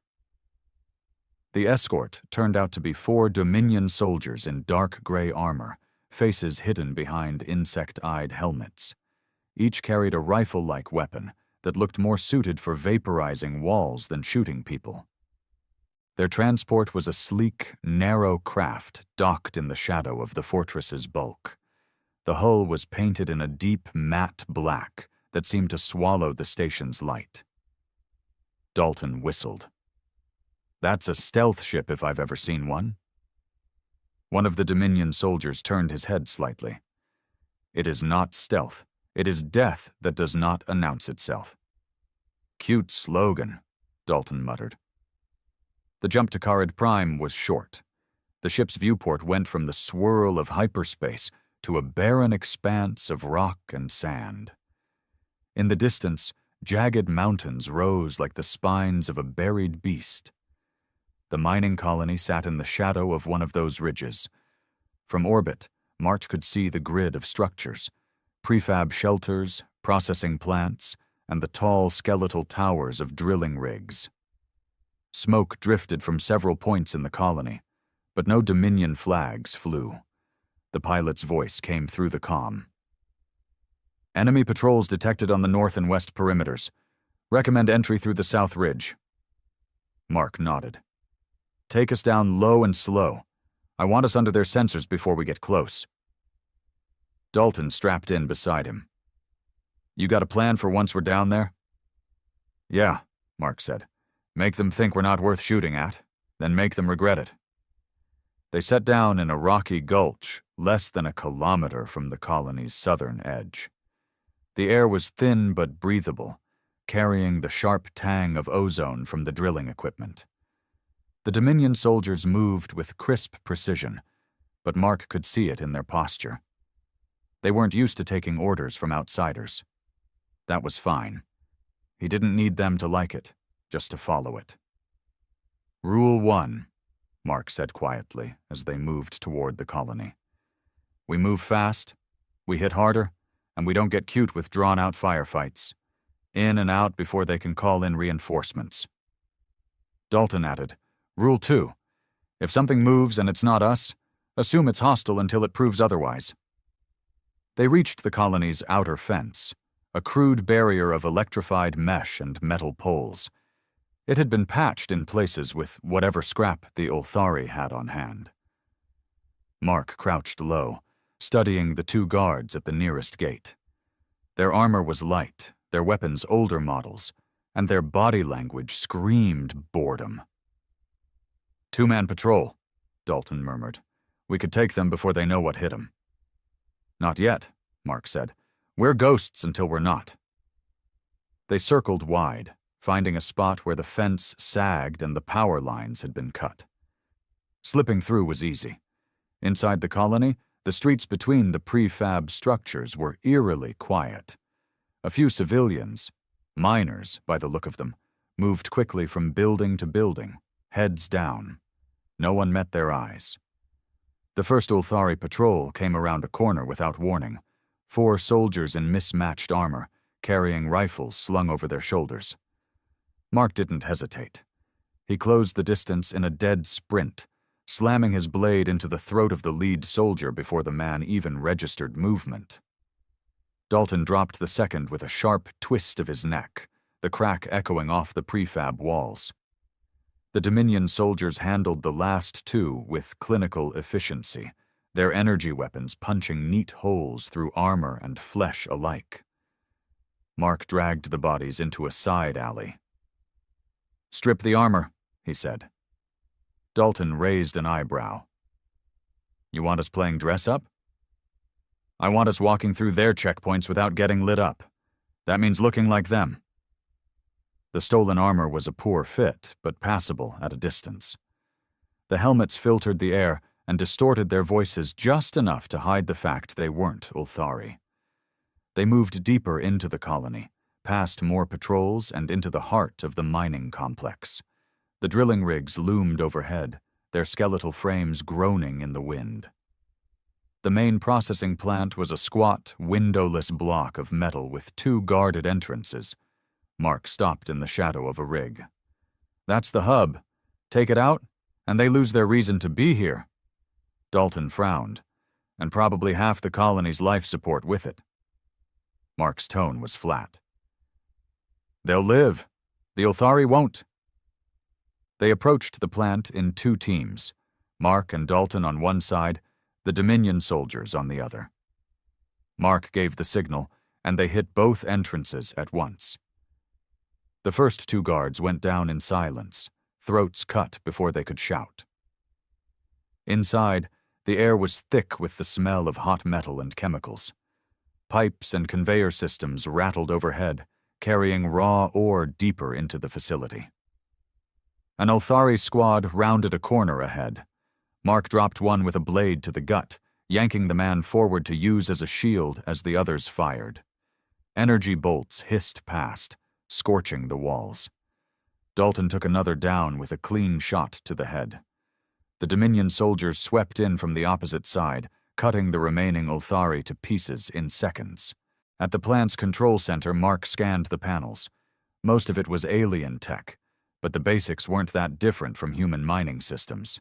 S1: The escort turned out to be 4 Dominion soldiers in dark gray armor, faces hidden behind insect-eyed helmets. Each carried a rifle-like weapon that looked more suited for vaporizing walls than shooting people. Their transport was a sleek, narrow craft docked in the shadow of the fortress's bulk. The hull was painted in a deep, matte black that seemed to swallow the station's light. Dalton whistled. "That's a stealth ship if I've ever seen one." One of the Dominion soldiers turned his head slightly. "It is not stealth. It is death that does not announce itself." "Cute slogan," Dalton muttered. The jump to Carid Prime was short. The ship's viewport went from the swirl of hyperspace to a barren expanse of rock and sand. In the distance, jagged mountains rose like the spines of a buried beast. The mining colony sat in the shadow of one of those ridges. From orbit, Mark could see the grid of structures, prefab shelters, processing plants, and the tall skeletal towers of drilling rigs. Smoke drifted from several points in the colony, but no Dominion flags flew. The pilot's voice came through the comm. "Enemy patrols detected on the north and west perimeters. Recommend entry through the south ridge." Mark nodded. "Take us down low and slow. I want us under their sensors before we get close." Dalton strapped in beside him. "You got a plan for once we're down there?" "Yeah," Mark said. "Make them think we're not worth shooting at, then make them regret it." They sat down in a rocky gulch less than a kilometer from the colony's southern edge. The air was thin but breathable, carrying the sharp tang of ozone from the drilling equipment. The Dominion soldiers moved with crisp precision, but Mark could see it in their posture. They weren't used to taking orders from outsiders. That was fine. He didn't need them to like it, just to follow it. "Rule 1, Mark said quietly as they moved toward the colony. "We move fast, we hit harder, and we don't get cute with drawn-out firefights. In and out before they can call in reinforcements." Dalton added, "Rule 2, if something moves and it's not us, assume it's hostile until it proves otherwise." They reached the colony's outer fence, a crude barrier of electrified mesh and metal poles. It had been patched in places with whatever scrap the Ulthari had on hand. Mark crouched low, studying the two guards at the nearest gate. Their armor was light, their weapons older models, and their body language screamed boredom. "Two-man patrol," Dalton murmured. "We could take them before they know what hit them." "Not yet," Mark said. "We're ghosts until we're not." They circled wide, finding a spot where the fence sagged and the power lines had been cut. Slipping through was easy. Inside the colony, the streets between the prefab structures were eerily quiet. A few civilians, miners by the look of them, moved quickly from building to building, heads down. No one met their eyes. The first Ulthari patrol came around a corner without warning, 4 soldiers in mismatched armor, carrying rifles slung over their shoulders. Mark didn't hesitate. He closed the distance in a dead sprint, slamming his blade into the throat of the lead soldier before the man even registered movement. Dalton dropped the second with a sharp twist of his neck, the crack echoing off the prefab walls. The Dominion soldiers handled the last 2 with clinical efficiency, their energy weapons punching neat holes through armor and flesh alike. Mark dragged the bodies into a side alley. "Strip the armor," he said. Dalton raised an eyebrow. "You want us playing dress-up?" "I want us walking through their checkpoints without getting lit up. That means looking like them." The stolen armor was a poor fit, but passable at a distance. The helmets filtered the air and distorted their voices just enough to hide the fact they weren't Ulthari. They moved deeper into the colony, past more patrols and into the heart of the mining complex. The drilling rigs loomed overhead, their skeletal frames groaning in the wind. The main processing plant was a squat, windowless block of metal with 2 guarded entrances. Mark stopped in the shadow of a rig. "That's the hub. Take it out, and they lose their reason to be here." Dalton frowned, "and probably half the colony's life support with it." Mark's tone was flat. "They'll live. The Ulthari won't." They approached the plant in 2 teams, Mark and Dalton on one side, the Dominion soldiers on the other. Mark gave the signal, and they hit both entrances at once. The first 2 guards went down in silence, throats cut before they could shout. Inside, the air was thick with the smell of hot metal and chemicals. Pipes and conveyor systems rattled overhead, carrying raw ore deeper into the facility. An Ulthari squad rounded a corner ahead. Mark dropped one with a blade to the gut, yanking the man forward to use as a shield as the others fired. Energy bolts hissed past, scorching the walls. Dalton took another down with a clean shot to the head. The Dominion soldiers swept in from the opposite side, cutting the remaining Ulthari to pieces in seconds. At the plant's control center, Mark scanned the panels. Most of it was alien tech, but the basics weren't that different from human mining systems.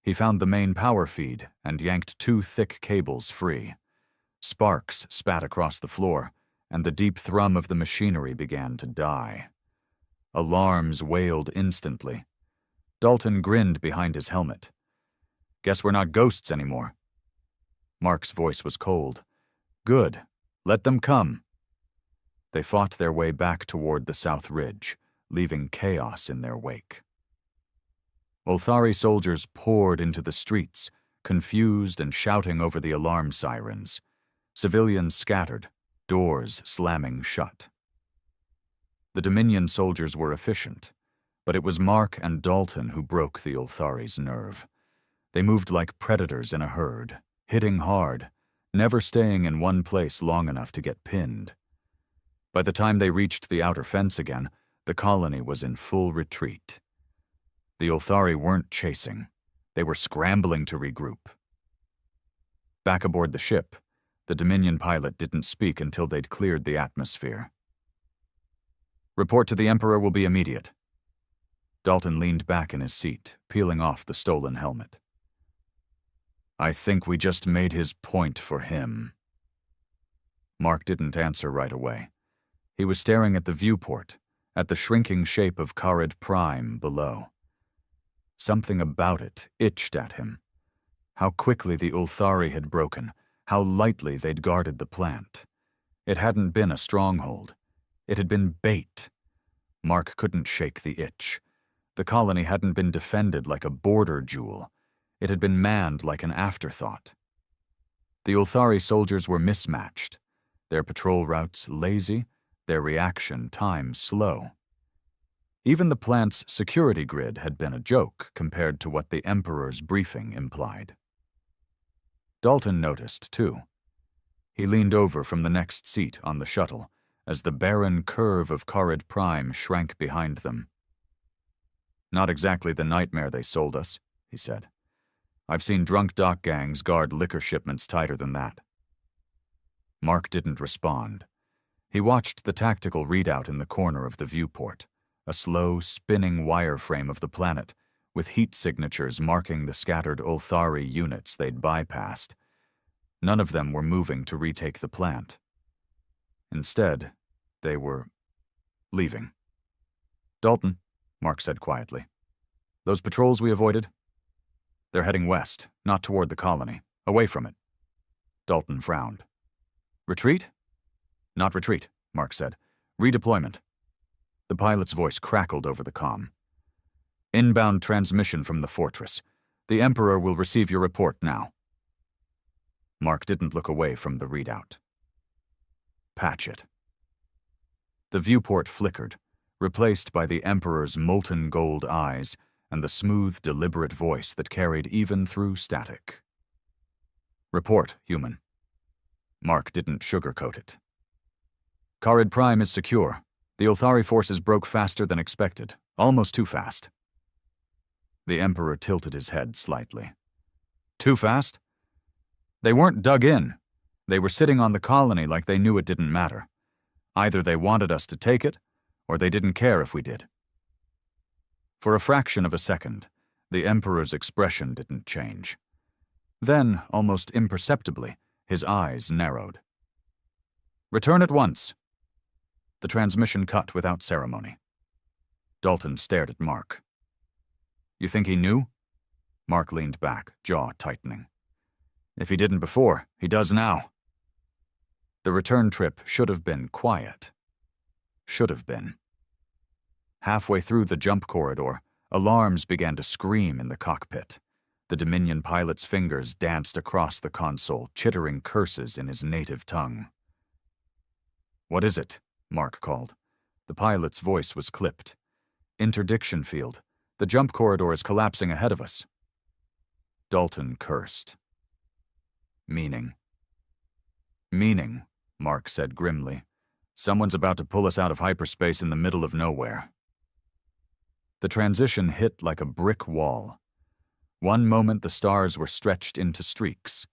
S1: He found the main power feed and yanked 2 thick cables free. Sparks spat across the floor, and the deep thrum of the machinery began to die. Alarms wailed instantly. Dalton grinned behind his helmet. "Guess we're not ghosts anymore." Mark's voice was cold. "Good. Let them come." They fought their way back toward the South Ridge, leaving chaos in their wake. Ulthari soldiers poured into the streets, confused and shouting over the alarm sirens. Civilians scattered, doors slamming shut. The Dominion soldiers were efficient, but it was Mark and Dalton who broke the Ulthari's nerve. They moved like predators in a herd, hitting hard, never staying in one place long enough to get pinned. By the time they reached the outer fence again, the colony was in full retreat. The Ulthari weren't chasing. They were scrambling to regroup. Back aboard the ship, the Dominion pilot didn't speak until they'd cleared the atmosphere. "Report to the Emperor will be immediate." Dalton leaned back in his seat, peeling off the stolen helmet. "I think we just made his point for him." Mark didn't answer right away. He was staring at the viewport, at the shrinking shape of Carid Prime below. Something about it itched at him. How quickly the Ulthari had broken, how lightly they'd guarded the plant. It hadn't been a stronghold. It had been bait. Mark couldn't shake the itch. The colony hadn't been defended like a border jewel. It had been manned like an afterthought. The Ulthari soldiers were mismatched, their patrol routes lazy, their reaction time slow. Even the plant's security grid had been a joke compared to what the Emperor's briefing implied. Dalton noticed, too. He leaned over from the next seat on the shuttle as the barren curve of Carid Prime shrank behind them. "Not exactly the nightmare they sold us," he said. "I've seen drunk dock gangs guard liquor shipments tighter than that." Mark didn't respond. He watched the tactical readout in the corner of the viewport, a slow, spinning wireframe of the planet, with heat signatures marking the scattered Ulthari units they'd bypassed. None of them were moving to retake the plant. Instead, they were leaving. "Dalton," Mark said quietly, "those patrols we avoided? They're heading west, not toward the colony, away from it." Dalton frowned. "Retreat?" "Not retreat," Mark said. "Redeployment." The pilot's voice crackled over the comm. "Inbound transmission from the fortress. The Emperor will receive your report now." Mark didn't look away from the readout. "Patch it." The viewport flickered, replaced by the Emperor's molten gold eyes and the smooth, deliberate voice that carried even through static. "Report, human." Mark didn't sugarcoat it. "Carid Prime is secure. The Ulthari forces broke faster than expected, almost too fast." The Emperor tilted his head slightly. "Too fast? They weren't dug in. They were sitting on the colony like they knew it didn't matter. Either they wanted us to take it, or they didn't care if we did." For a fraction of a second, the Emperor's expression didn't change. Then, almost imperceptibly, his eyes narrowed. "Return at once." The transmission cut without ceremony. Dalton stared at Mark. "You think he knew?" Mark leaned back, jaw tightening. "If he didn't before, he does now." The return trip should have been quiet. Should have been. Halfway through the jump corridor, alarms began to scream in the cockpit. The Dominion pilot's fingers danced across the console, chittering curses in his native tongue. "What is it?" Mark called. The pilot's voice was clipped. "Interdiction field. The jump corridor is collapsing ahead of us." Dalton cursed. "Meaning?" "Meaning," Mark said grimly. "Someone's about to pull us out of hyperspace in the middle of nowhere." The transition hit like a brick wall. One moment the stars were stretched into streaks.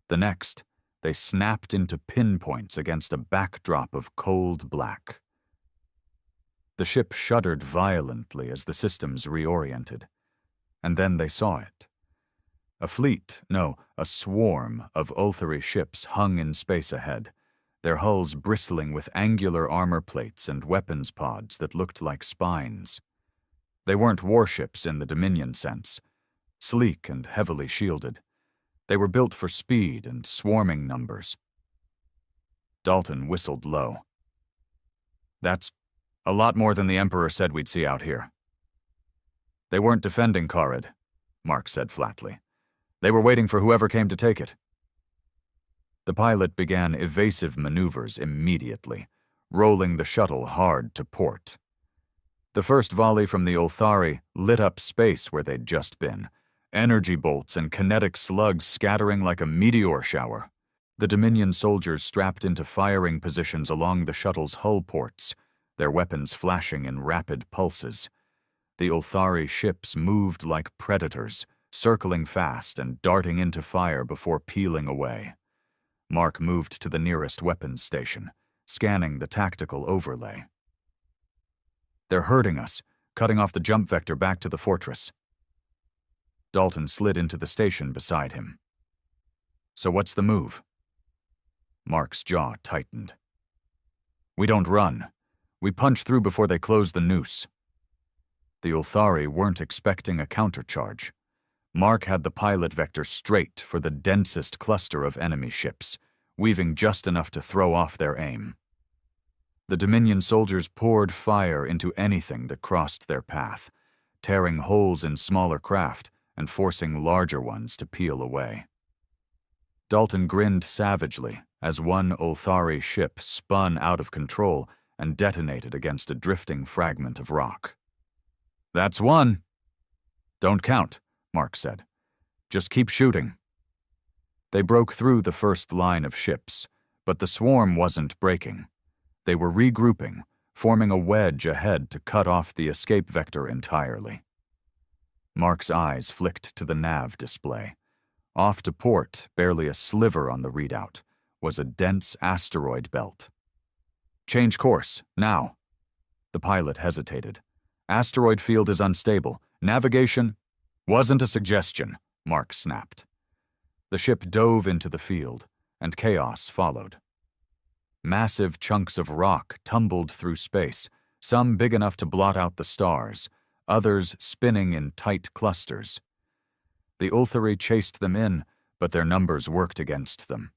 S1: The next, they snapped into pinpoints against a backdrop of cold black. The ship shuddered violently as the systems reoriented. And then they saw it. A fleet, no, a swarm of Ulthari ships hung in space ahead, their hulls bristling with angular armor plates and weapons pods that looked like spines. They weren't warships in the Dominion sense, sleek and heavily shielded. They were built for speed and swarming numbers. Dalton whistled low. "That's a lot more than the Emperor said we'd see out here." "They weren't defending Carid," Mark said flatly. "They were waiting for whoever came to take it." The pilot began evasive maneuvers immediately, rolling the shuttle hard to port. The first volley from the Ulthari lit up space where they'd just been, energy bolts and kinetic slugs scattering like a meteor shower. The Dominion soldiers strapped into firing positions along the shuttle's hull ports, their weapons flashing in rapid pulses. The Ulthari ships moved like predators, circling fast and darting into fire before peeling away. Mark moved to the nearest weapons station, scanning the tactical overlay. "They're hurting us, cutting off the jump vector back to the fortress." Dalton slid into the station beside him. "So what's the move?" Mark's jaw tightened. We don't run. We punch through before they close the noose. The Ulthari weren't expecting a countercharge. Mark had the pilot vector straight for the densest cluster of enemy ships, weaving just enough to throw off their aim. The Dominion soldiers poured fire into anything that crossed their path, tearing holes in smaller craft and forcing larger ones to peel away. Dalton grinned savagely as one Ulthari ship spun out of control and detonated against a drifting fragment of rock. That's one. Don't count, Mark said. Just keep shooting. They broke through the first line of ships, but the swarm wasn't breaking. They were regrouping, forming a wedge ahead to cut off the escape vector entirely. Mark's eyes flicked to the nav display. Off to port, barely a sliver on the readout, was a dense asteroid belt. Change course, now. The pilot hesitated. Asteroid field is unstable. Navigation wasn't a suggestion, Mark snapped. The ship dove into the field, and chaos followed. Massive chunks of rock tumbled through space, some big enough to blot out the stars, others spinning in tight clusters. The Ulthari chased them in, but their numbers worked against them.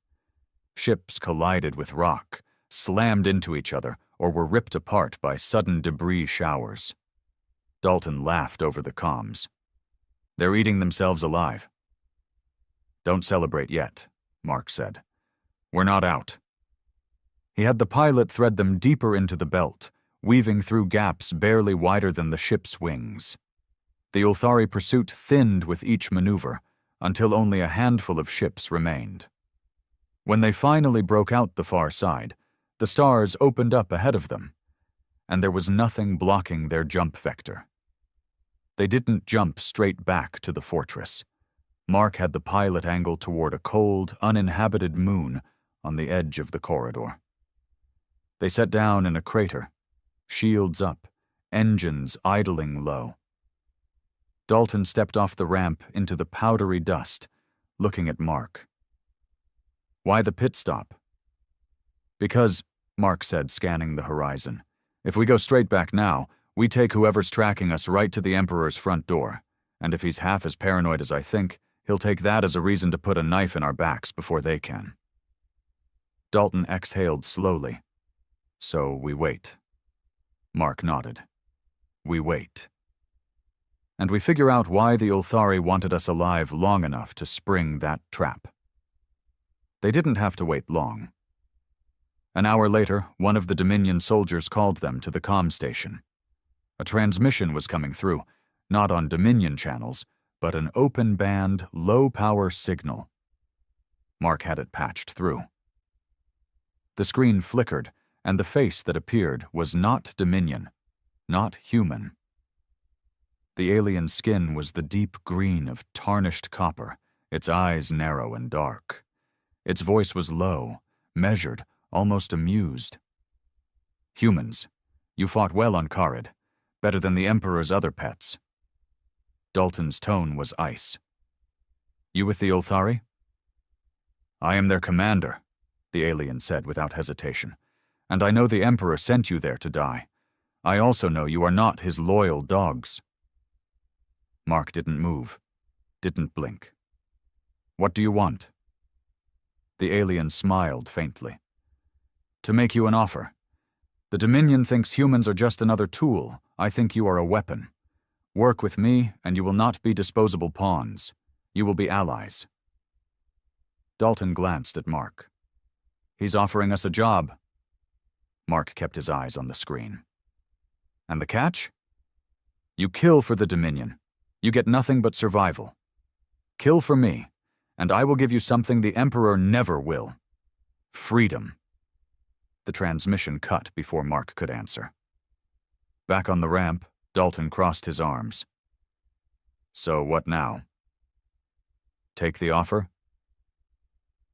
S1: Ships collided with rock, slammed into each other, or were ripped apart by sudden debris showers. Dalton laughed over the comms. They're eating themselves alive. Don't celebrate yet, Mark said. We're not out. He had the pilot thread them deeper into the belt, weaving through gaps barely wider than the ship's wings. The Ulthari pursuit thinned with each maneuver, until only a handful of ships remained. When they finally broke out the far side, the stars opened up ahead of them, and there was nothing blocking their jump vector. They didn't jump straight back to the fortress. Mark had the pilot angled toward a cold, uninhabited moon on the edge of the corridor. They set down in a crater, shields up, engines idling low. Dalton stepped off the ramp into the powdery dust, looking at Mark. Why the pit stop? Because, Mark said, scanning the horizon, if we go straight back now, we take whoever's tracking us right to the Emperor's front door, and if he's half as paranoid as I think, he'll take that as a reason to put a knife in our backs before they can. Dalton exhaled slowly. So we wait. Mark nodded. We wait. And we figure out why the Ulthari wanted us alive long enough to spring that trap. They didn't have to wait long. An hour later, one of the Dominion soldiers called them to the comm station. A transmission was coming through, not on Dominion channels, but an open-band, low-power signal. Mark had it patched through. The screen flickered, and the face that appeared was not Dominion, not human. The alien skin was the deep green of tarnished copper, its eyes narrow and dark. Its voice was low, measured, almost amused. Humans, you fought well on Kharid, better than the Emperor's other pets. Dalton's tone was ice. You with the Ulthari? I am their commander, the alien said without hesitation, and I know the Emperor sent you there to die. I also know you are not his loyal dogs. Mark didn't move, didn't blink. What do you want? The alien smiled faintly. To make you an offer. The Dominion thinks humans are just another tool. I think you are a weapon. Work with me, and you will not be disposable pawns. You will be allies. Dalton glanced at Mark. He's offering us a job. Mark kept his eyes on the screen. And the catch? You kill for the Dominion. You get nothing but survival. Kill for me, and I will give you something the Emperor never will. Freedom. The transmission cut before Mark could answer. Back on the ramp, Dalton crossed his arms. So what now? Take the offer?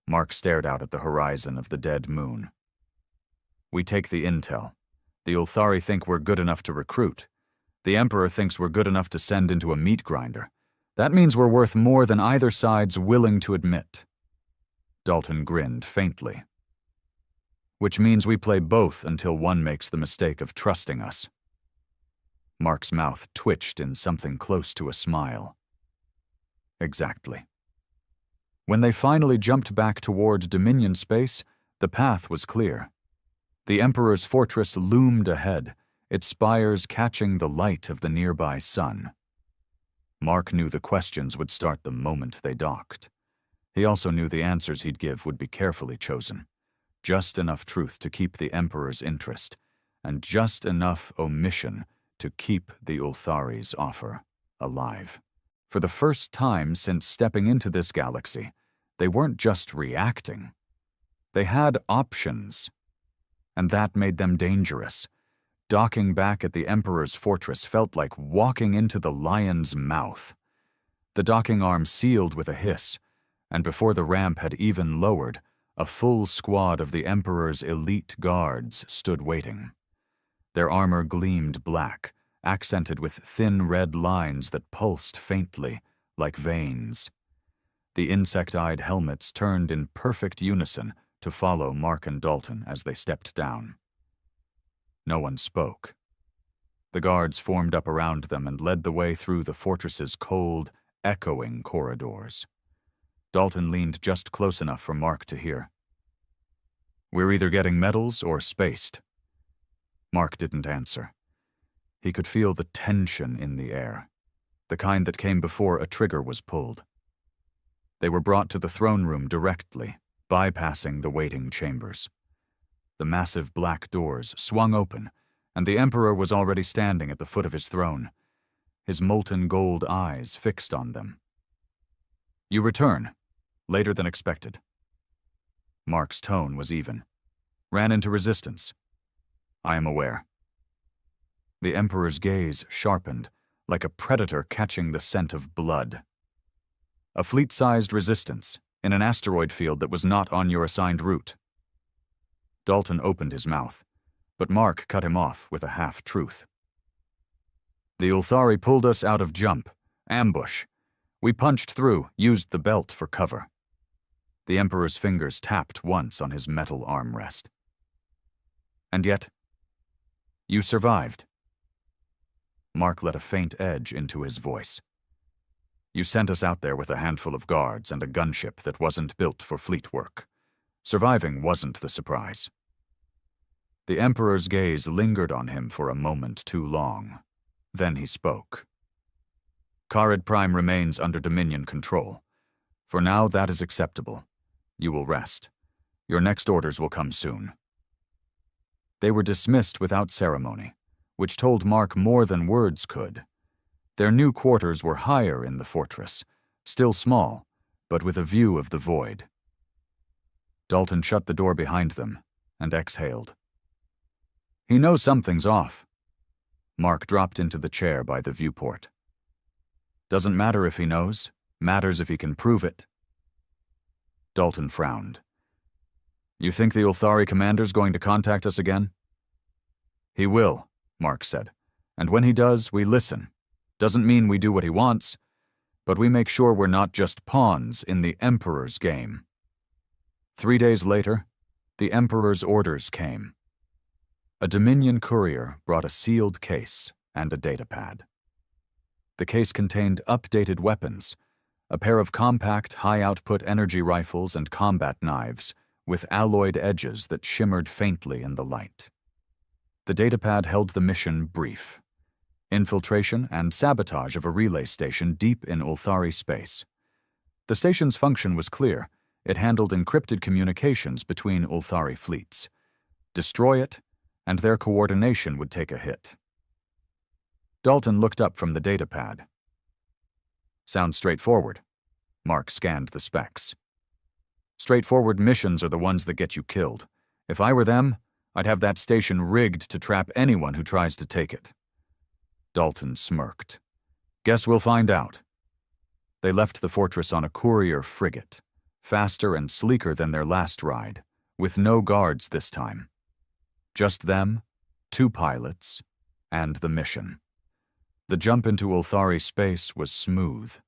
S1: Mark stared out at the horizon of the dead moon. We take the intel. The Ulthari think we're good enough to recruit. The Emperor thinks we're good enough to send into a meat grinder. That means we're worth more than either side's willing to admit. Dalton grinned faintly. which means we play both until one makes the mistake of trusting us. Mark's mouth twitched in something close to a smile. Exactly. When they finally jumped back toward Dominion space, the path was clear. The Emperor's fortress loomed ahead, its spires catching the light of the nearby sun. Mark knew the questions would start the moment they docked. He also knew the answers he'd give would be carefully chosen. Just enough truth to keep the Emperor's interest, and just enough omission to keep the Ulthari's offer alive. For the first time since stepping into this galaxy, they weren't just reacting. They had options, and that made them dangerous. Docking back at the Emperor's fortress felt like walking into the lion's mouth. The docking arm sealed with a hiss, and before the ramp had even lowered, a full squad of the Emperor's elite guards stood waiting. Their armor gleamed black, accented with thin red lines that pulsed faintly, like veins. The insect-eyed helmets turned in perfect unison to follow Mark and Dalton as they stepped down. No one spoke. The guards formed up around them and led the way through the fortress's cold, echoing corridors. Dalton leaned just close enough for Mark to hear. "We're either getting medals or spaced." Mark didn't answer. He could feel the tension in the air, the kind that came before a trigger was pulled. They were brought to the throne room directly, bypassing the waiting chambers. The massive black doors swung open, and the Emperor was already standing at the foot of his throne, his molten gold eyes fixed on them. "You return, later than expected." Mark's tone was even. "Ran into resistance." "I am aware." The Emperor's gaze sharpened, like a predator catching the scent of blood. "A fleet-sized resistance, in an asteroid field that was not on your assigned route." Dalton opened his mouth, but Mark cut him off with a half-truth. "The Ulthari pulled us out of jump, ambush. We punched through, used the belt for cover." The Emperor's fingers tapped once on his metal armrest. "And yet, you survived." Mark let a faint edge into his voice. "You sent us out there with a handful of guards and a gunship that wasn't built for fleet work. Surviving wasn't the surprise." The Emperor's gaze lingered on him for a moment too long. Then he spoke. "Carid Prime remains under Dominion control. For now, that is acceptable. You will rest. Your next orders will come soon." They were dismissed without ceremony, which told Mark more than words could. Their new quarters were higher in the fortress, still small, but with a view of the void. Dalton shut the door behind them and exhaled. "He knows something's off." Mark dropped into the chair by the viewport. "Doesn't matter if he knows, matters if he can prove it." Dalton frowned. "You think the Ulthari commander's going to contact us again?" "He will," Mark said, "and when he does, we listen. Doesn't mean we do what he wants, but we make sure we're not just pawns in the Emperor's game." 3 days later, the Emperor's orders came. A Dominion courier brought a sealed case and a datapad. The case contained updated weapons, a pair of compact, high-output energy rifles and combat knives with alloyed edges that shimmered faintly in the light. The datapad held the mission brief: infiltration and sabotage of a relay station deep in Ulthari space. The station's function was clear. It handled encrypted communications between Ulthari fleets. Destroy it, and their coordination would take a hit. Dalton looked up from the datapad. "Sounds straightforward." Mark scanned the specs. "Straightforward missions are the ones that get you killed. If I were them, I'd have that station rigged to trap anyone who tries to take it." Dalton smirked. "Guess we'll find out." They left the fortress on a courier frigate, faster and sleeker than their last ride, with no guards this time. Just them, 2 pilots, and the mission. The jump into Ulthari space was smooth,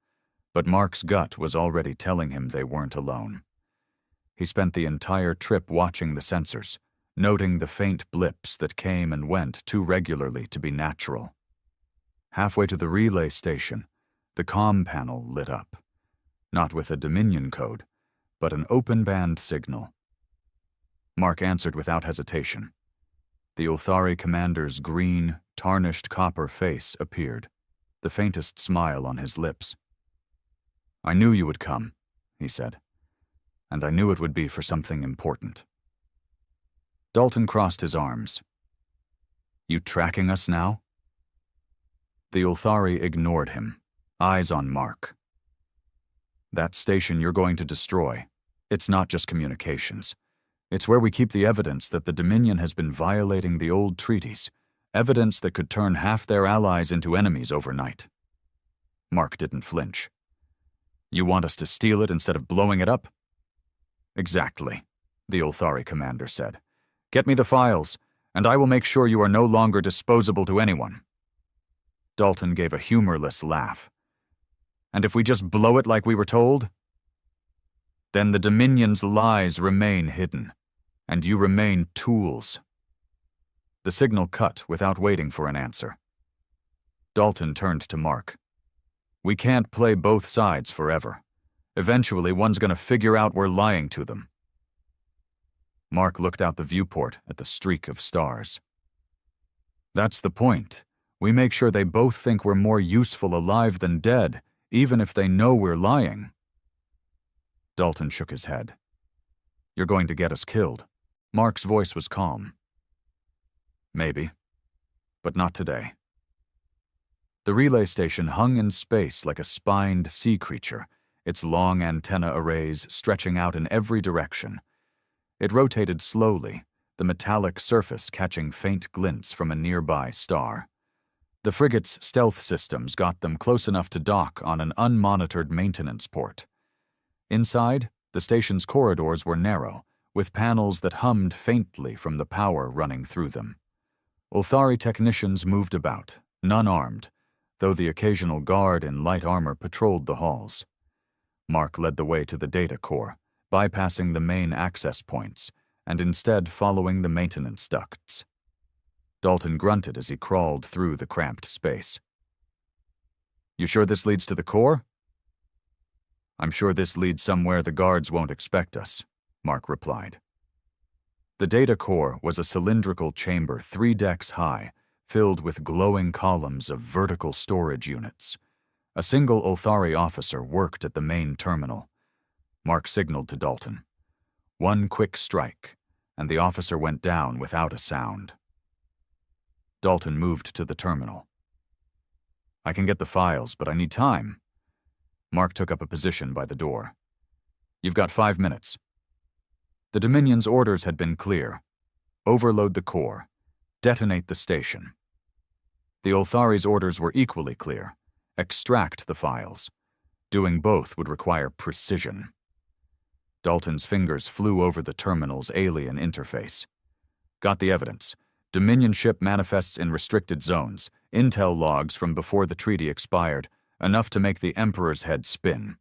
S1: but Mark's gut was already telling him they weren't alone. He spent the entire trip watching the sensors, noting the faint blips that came and went too regularly to be natural. Halfway to the relay station, the comm panel lit up, not with a Dominion code, but an open band signal. Mark answered without hesitation. The Ulthari commander's green, tarnished copper face appeared, the faintest smile on his lips. "I knew you would come," he said, "and I knew it would be for something important." Dalton crossed his arms. "You tracking us now?" The Ulthari ignored him, eyes on Mark. "That station you're going to destroy, it's not just communications. It's where we keep the evidence that the Dominion has been violating the old treaties, evidence that could turn half their allies into enemies overnight." Mark didn't flinch. "You want us to steal it instead of blowing it up?" "Exactly," the Ulthari commander said. "Get me the files, and I will make sure you are no longer disposable to anyone." Dalton gave a humorless laugh. "And if we just blow it like we were told?" "Then the Dominion's lies remain hidden, and you remain tools." The signal cut without waiting for an answer. Dalton turned to Mark. "We can't play both sides forever. Eventually, one's going to figure out we're lying to them." Mark looked out the viewport at the streak of stars. "That's the point. We make sure they both think we're more useful alive than dead, even if they know we're lying." Dalton shook his head. "You're going to get us killed." Mark's voice was calm. "Maybe, but not today." The relay station hung in space like a spined sea creature, its long antenna arrays stretching out in every direction. It rotated slowly, the metallic surface catching faint glints from a nearby star. The frigate's stealth systems got them close enough to dock on an unmonitored maintenance port. Inside, the station's corridors were narrow, with panels that hummed faintly from the power running through them. Ulthari technicians moved about, none armed, though the occasional guard in light armor patrolled the halls. Mark led the way to the data core, bypassing the main access points, and instead following the maintenance ducts. Dalton grunted as he crawled through the cramped space. "You sure this leads to the core?" "I'm sure this leads somewhere the guards won't expect us," Mark replied. The data core was a cylindrical chamber 3 decks high, filled with glowing columns of vertical storage units. A single Ulthari officer worked at the main terminal. Mark signaled to Dalton. One quick strike, and the officer went down without a sound. Dalton moved to the terminal. "I can get the files, but I need time." Mark took up a position by the door. "You've got 5 minutes." The Dominion's orders had been clear. Overload the core. Detonate the station. The Ulthari's orders were equally clear. Extract the files. Doing both would require precision. Dalton's fingers flew over the terminal's alien interface. "Got the evidence. Dominion ship manifests in restricted zones. Intel logs from before the treaty expired. Enough to make the Emperor's head spin."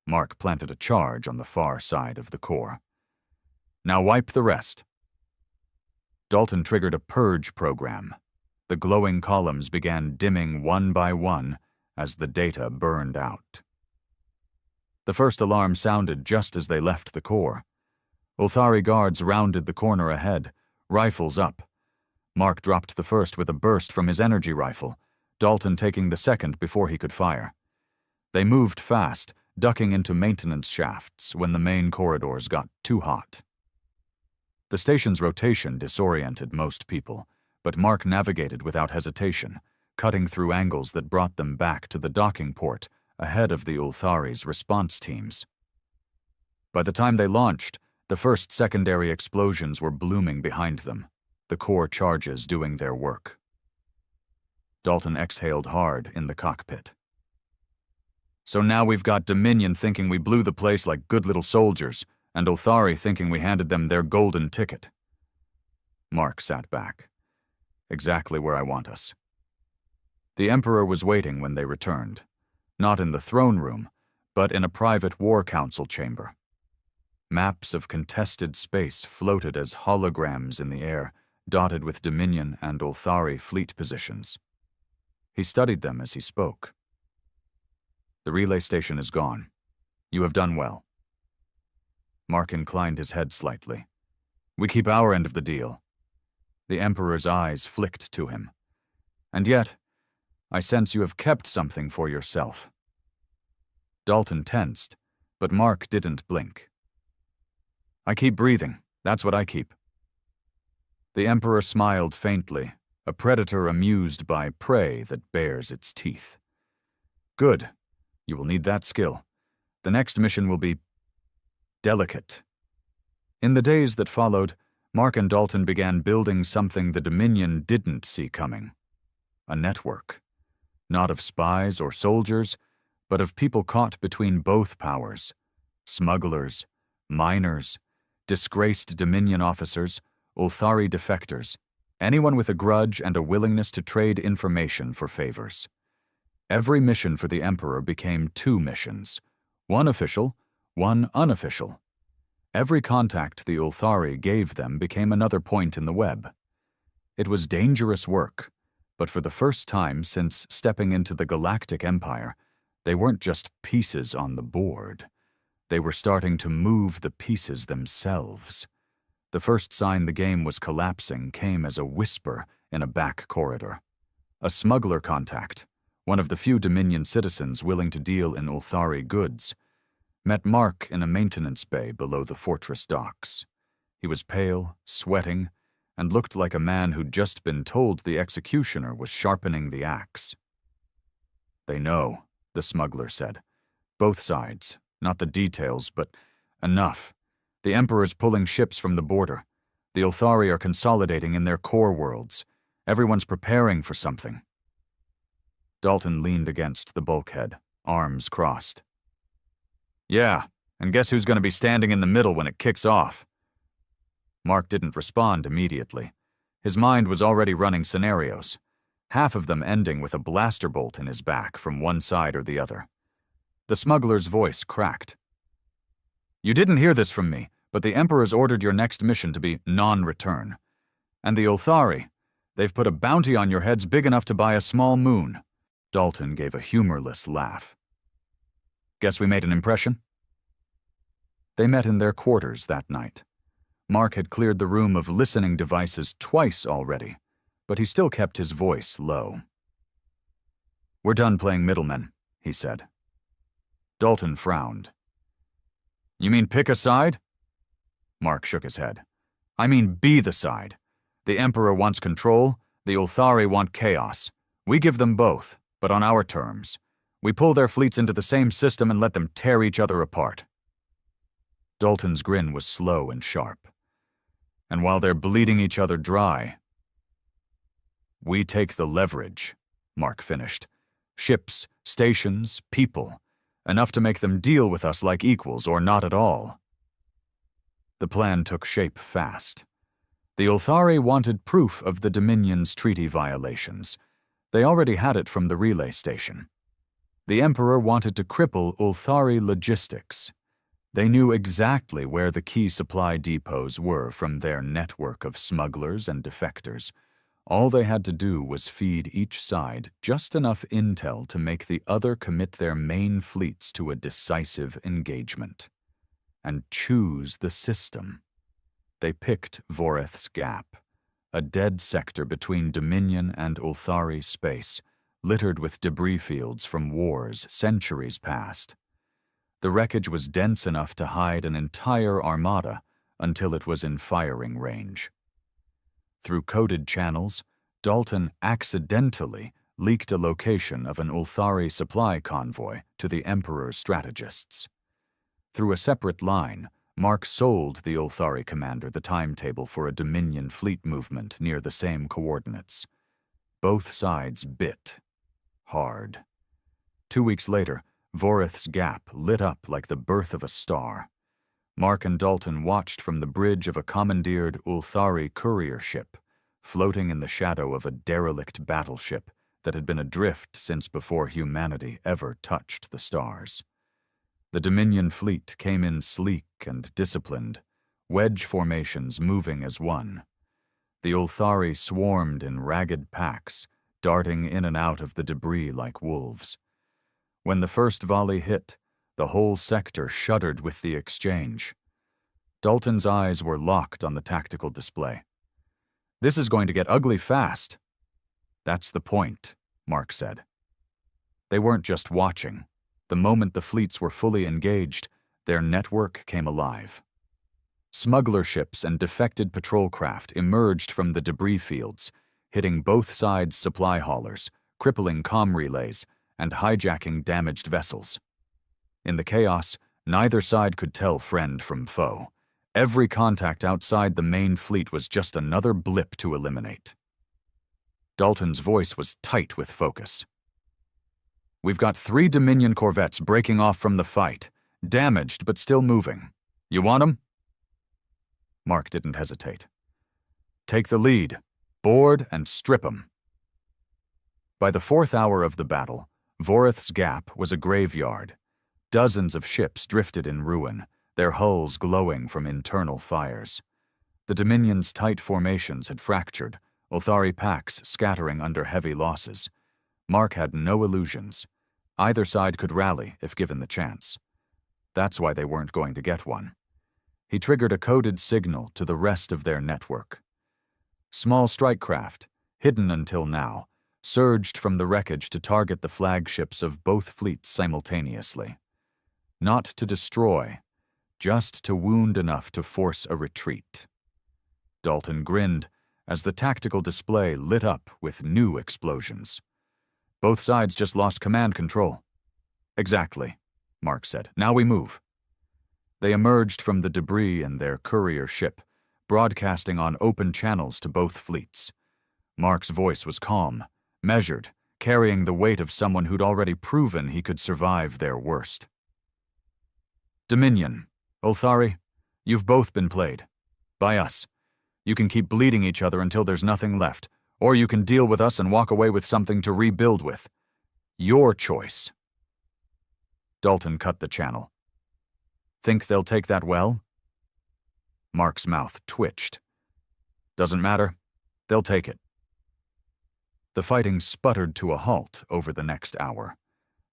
S1: Mark planted a charge on the far side of the core. "Now wipe the rest." Dalton triggered a purge program. The glowing columns began dimming one by one as the data burned out. The first alarm sounded just as they left the core. Ulthari guards rounded the corner ahead, rifles up. Mark dropped the first with a burst from his energy rifle, Dalton taking the second before he could fire. They moved fast, ducking into maintenance shafts when the main corridors got too hot. The station's rotation disoriented most people, but Mark navigated without hesitation, cutting through angles that brought them back to the docking port ahead of the Ulthari's response teams. By the time they launched, the first secondary explosions were blooming behind them, the core charges doing their work. Dalton exhaled hard in the cockpit. "So now we've got Dominion thinking we blew the place like good little soldiers, and Ulthari thinking we handed them their golden ticket." Mark sat back. "Exactly where I want us." The Emperor was waiting when they returned, not in the throne room, but in a private war council chamber. Maps of contested space floated as holograms in the air, dotted with Dominion and Ulthari fleet positions. He studied them as he spoke. The relay station is gone. You have done well. Mark inclined his head slightly. We keep our end of the deal. The Emperor's eyes flicked to him. And yet, I sense you have kept something for yourself. Dalton tensed, but Mark didn't blink. I keep breathing. That's what I keep. The Emperor smiled faintly, a predator amused by prey that bares its teeth. Good. You will need that skill. The next mission will be delicate. In the days that followed, Mark and Dalton began building something the Dominion didn't see coming. A network. Not of spies or soldiers, but of people caught between both powers. Smugglers, miners, disgraced Dominion officers, Ulthari defectors, anyone with a grudge and a willingness to trade information for favors. Every mission for the Emperor became 2 missions, one official, one unofficial. Every contact the Ulthari gave them became another point in the web. It was dangerous work, but for the first time since stepping into the Galactic Empire, they weren't just pieces on the board. They were starting to move the pieces themselves. The first sign the game was collapsing came as a whisper in a back corridor. A smuggler contact, one of the few Dominion citizens willing to deal in Ulthari goods, met Mark in a maintenance bay below the fortress docks. He was pale, sweating, and looked like a man who'd just been told the executioner was sharpening the axe. They know, the smuggler said. Both sides, not the details, but enough. The Emperor's pulling ships from the border. The Ulthari are consolidating in their core worlds. Everyone's preparing for something. Dalton leaned against the bulkhead, arms crossed. Yeah, and guess who's going to be standing in the middle when it kicks off? Mark didn't respond immediately. His mind was already running scenarios, half of them ending with a blaster bolt in his back from one side or the other. The smuggler's voice cracked. You didn't hear this from me, but the Emperor's ordered your next mission to be non-return. And the Ulthari, they've put a bounty on your heads big enough to buy a small moon. Dalton gave a humorless laugh. Guess we made an impression? They met in their quarters that night. Mark had cleared the room of listening devices twice already, but he still kept his voice low. We're done playing middlemen, he said. Dalton frowned. You mean pick a side? Mark shook his head. I mean be the side. The Emperor wants control, the Ulthari want chaos. We give them both, but on our terms. We pull their fleets into the same system and let them tear each other apart. Dalton's grin was slow and sharp. And while they're bleeding each other dry, we take the leverage, Mark finished. Ships, stations, people. Enough to make them deal with us like equals or not at all. The plan took shape fast. The Ulthari wanted proof of the Dominion's treaty violations. They already had it from the relay station. The Emperor wanted to cripple Ulthari logistics. They knew exactly where the key supply depots were from their network of smugglers and defectors. All they had to do was feed each side just enough intel to make the other commit their main fleets to a decisive engagement. And choose the system. They picked Voreth's Gap, a dead sector between Dominion and Ulthari space, littered with debris fields from wars centuries past. The wreckage was dense enough to hide an entire armada until it was in firing range. Through coded channels, Dalton accidentally leaked a location of an Ulthari supply convoy to the Emperor's strategists. Through a separate line, Mark sold the Ulthari commander the timetable for a Dominion fleet movement near the same coordinates. Both sides bit. Hard. 2 weeks later, Voreth's Gap lit up like the birth of a star. Mark and Dalton watched from the bridge of a commandeered Ulthari courier ship, floating in the shadow of a derelict battleship that had been adrift since before humanity ever touched the stars. The Dominion fleet came in sleek and disciplined, wedge formations moving as one. The Ulthari swarmed in ragged packs, darting in and out of the debris like wolves. When the first volley hit, the whole sector shuddered with the exchange. Dalton's eyes were locked on the tactical display. "This is going to get ugly fast." "That's the point," Mark said. They weren't just watching. The moment the fleets were fully engaged, their network came alive. Smuggler ships and defected patrol craft emerged from the debris fields, hitting both sides' supply haulers, crippling comm relays, and hijacking damaged vessels. In the chaos, neither side could tell friend from foe. Every contact outside the main fleet was just another blip to eliminate. Dalton's voice was tight with focus. "We've got 3 Dominion corvettes breaking off from the fight, damaged but still moving. You want 'em?" Mark didn't hesitate. "Take the lead, board and strip 'em." By the 4th hour of the battle, Vorith's Gap was a graveyard. Dozens of ships drifted in ruin, their hulls glowing from internal fires. The Dominion's tight formations had fractured, Ulthari packs scattering under heavy losses. Mark had no illusions. Either side could rally if given the chance. That's why they weren't going to get one. He triggered a coded signal to the rest of their network. Small strike craft, hidden until now, surged from the wreckage to target the flagships of both fleets simultaneously. Not to destroy, just to wound enough to force a retreat. Dalton grinned as the tactical display lit up with new explosions. "Both sides just lost command control." "Exactly," Mark said. "Now we move." They emerged from the debris in their courier ship, broadcasting on open channels to both fleets. Mark's voice was calm, measured, carrying the weight of someone who'd already proven he could survive their worst. "Dominion, Ulthari, you've both been played. By us. You can keep bleeding each other until there's nothing left, or you can deal with us and walk away with something to rebuild with. Your choice." Dalton cut the channel. "Think they'll take that well?" Mark's mouth twitched. "Doesn't matter. They'll take it." The fighting sputtered to a halt over the next hour,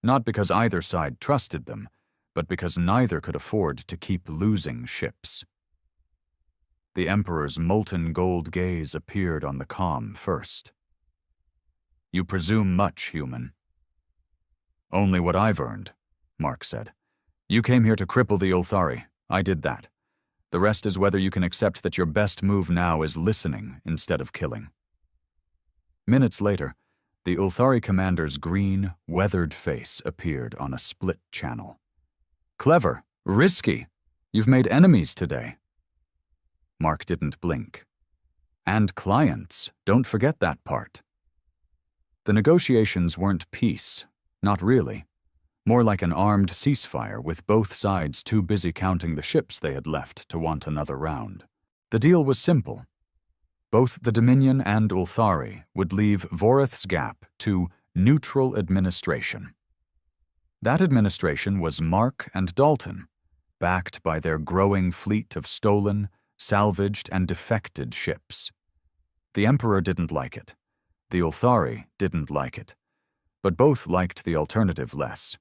S1: not because either side trusted them, but because neither could afford to keep losing ships. The Emperor's molten gold gaze appeared on the comm first. "You presume much, human." "Only what I've earned," Mark said. "You came here to cripple the Ulthari. I did that. The rest is whether you can accept that your best move now is listening instead of killing." Minutes later, the Ulthari commander's green, weathered face appeared on a split channel. "Clever. Risky. You've made enemies today." Mark didn't blink. "And clients. Don't forget that part." The negotiations weren't peace. Not really. More like an armed ceasefire with both sides too busy counting the ships they had left to want another round. The deal was simple. Both the Dominion and Ulthari would leave Vorith's Gap to neutral administration. That administration was Mark and Dalton, backed by their growing fleet of stolen, salvaged, and defected ships. The Emperor didn't like it. The Ulthari didn't like it. But both liked the alternative less.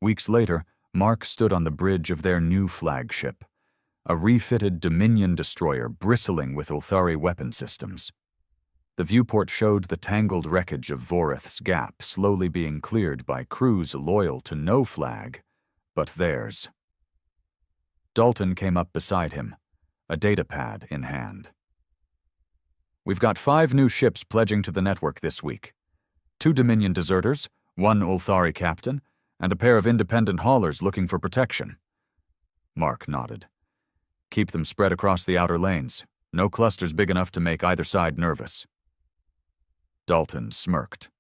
S1: Weeks later, Mark stood on the bridge of their new flagship, a refitted Dominion destroyer bristling with Ulthari weapon systems. The viewport showed the tangled wreckage of Vorith's Gap slowly being cleared by crews loyal to no flag, but theirs. Dalton came up beside him, a datapad in hand. "We've got 5 new ships pledging to the network this week. 2 Dominion deserters, 1 Ulthari captain, and a pair of independent haulers looking for protection." Mark nodded. "Keep them spread across the outer lanes. No clusters big enough to make either side nervous." Dalton smirked.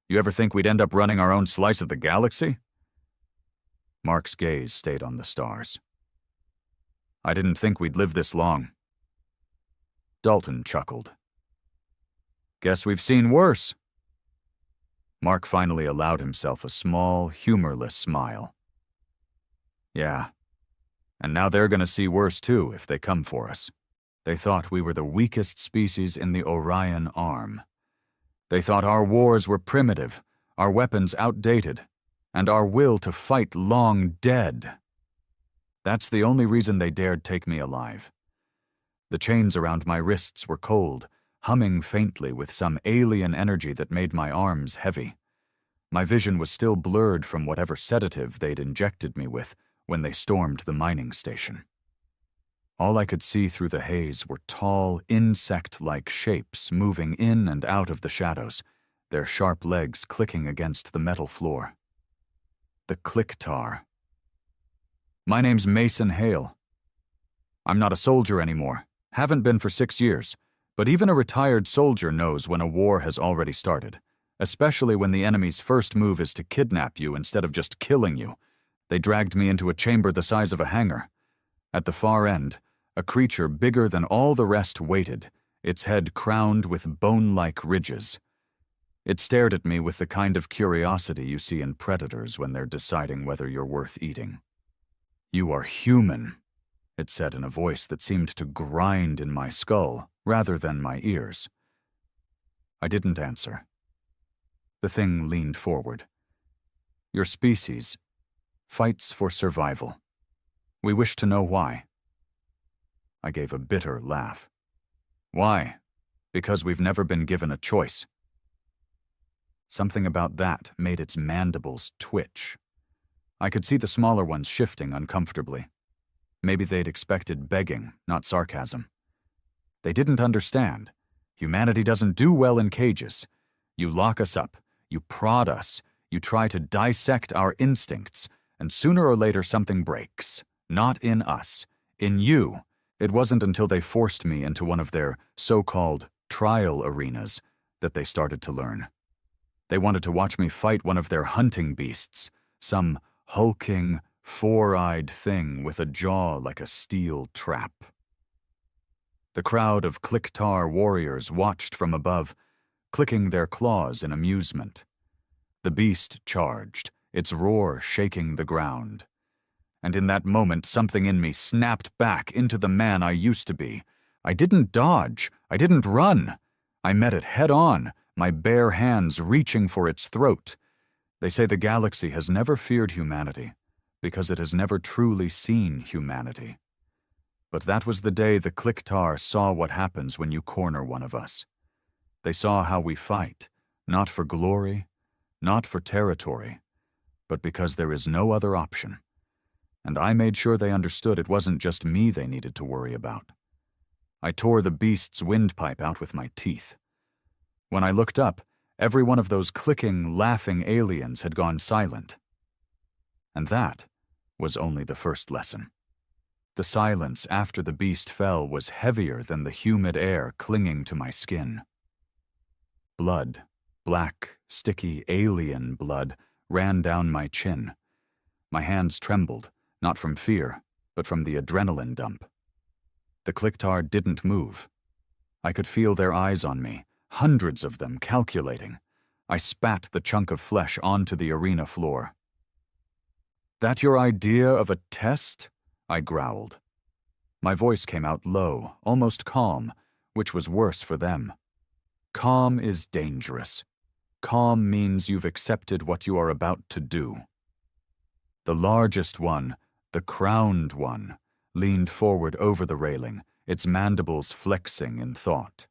S1: "You ever think we'd end up running our own slice of the galaxy?" Mark's gaze stayed on the stars. "I didn't think we'd live this long." Dalton chuckled. "Guess we've seen worse." Mark finally allowed himself a small, humorless smile. Yeah. And now they're gonna see worse too if they come for us. They thought we were the weakest species in the Orion Arm. They thought our wars were primitive, our weapons outdated, and our will to fight long dead. That's the only reason they dared take me alive. The chains around my wrists were cold, humming faintly with some alien energy that made my arms heavy. My vision was still blurred from whatever sedative they'd injected me with when they stormed the mining station. All I could see through the haze were tall, insect-like shapes moving in and out of the shadows, their sharp legs clicking against the metal floor. The Clicktar. My name's Mason Hale. I'm not a soldier anymore, haven't been for 6 years, but even a retired soldier knows when a war has already started, especially when the enemy's first move is to kidnap you instead of just killing you. They dragged me into a chamber the size of a hangar. At the far end, a creature bigger than all the rest waited, its head crowned with bone-like ridges. It stared at me with the kind of curiosity you see in predators when they're deciding whether you're worth eating. "You are human," it said in a voice that seemed to grind in my skull rather than my ears. I didn't answer. The thing leaned forward. "Your species fights for survival. We wish to know why." I gave a bitter laugh. "Why? Because we've never been given a choice." Something about that made its mandibles twitch. I could see the smaller ones shifting uncomfortably. Maybe they'd expected begging, not sarcasm. They didn't understand. Humanity doesn't do well in cages. You lock us up, you prod us, you try to dissect our instincts, and sooner or later something breaks. Not in us. In you. It wasn't until they forced me into one of their so-called trial arenas that they started to learn. They wanted to watch me fight one of their hunting beasts, some hulking, four-eyed thing with a jaw like a steel trap. The crowd of Clicktar warriors watched from above, clicking their claws in amusement. The beast charged, its roar shaking the ground. And in that moment, something in me snapped back into the man I used to be. I didn't dodge. I didn't run. I met it head on, my bare hands reaching for its throat. They say the galaxy has never feared humanity because it has never truly seen humanity. But that was the day the Clicktar saw what happens when you corner one of us. They saw how we fight, not for glory, not for territory, but because there is no other option. And I made sure they understood it wasn't just me they needed to worry about. I tore the beast's windpipe out with my teeth. When I looked up, every one of those clicking, laughing aliens had gone silent. And that was only the first lesson. The silence after the beast fell was heavier than the humid air clinging to my skin. Blood, black, sticky alien blood, ran down my chin. My hands trembled, not from fear, but from the adrenaline dump. The Clicktar didn't move. I could feel their eyes on me, hundreds of them calculating. I spat the chunk of flesh onto the arena floor. "That your idea of a test?" I growled. My voice came out low, almost calm, which was worse for them. Calm is dangerous. Calm means you've accepted what you are about to do. The largest one, the crowned one, leaned forward over the railing, its mandibles flexing in thought.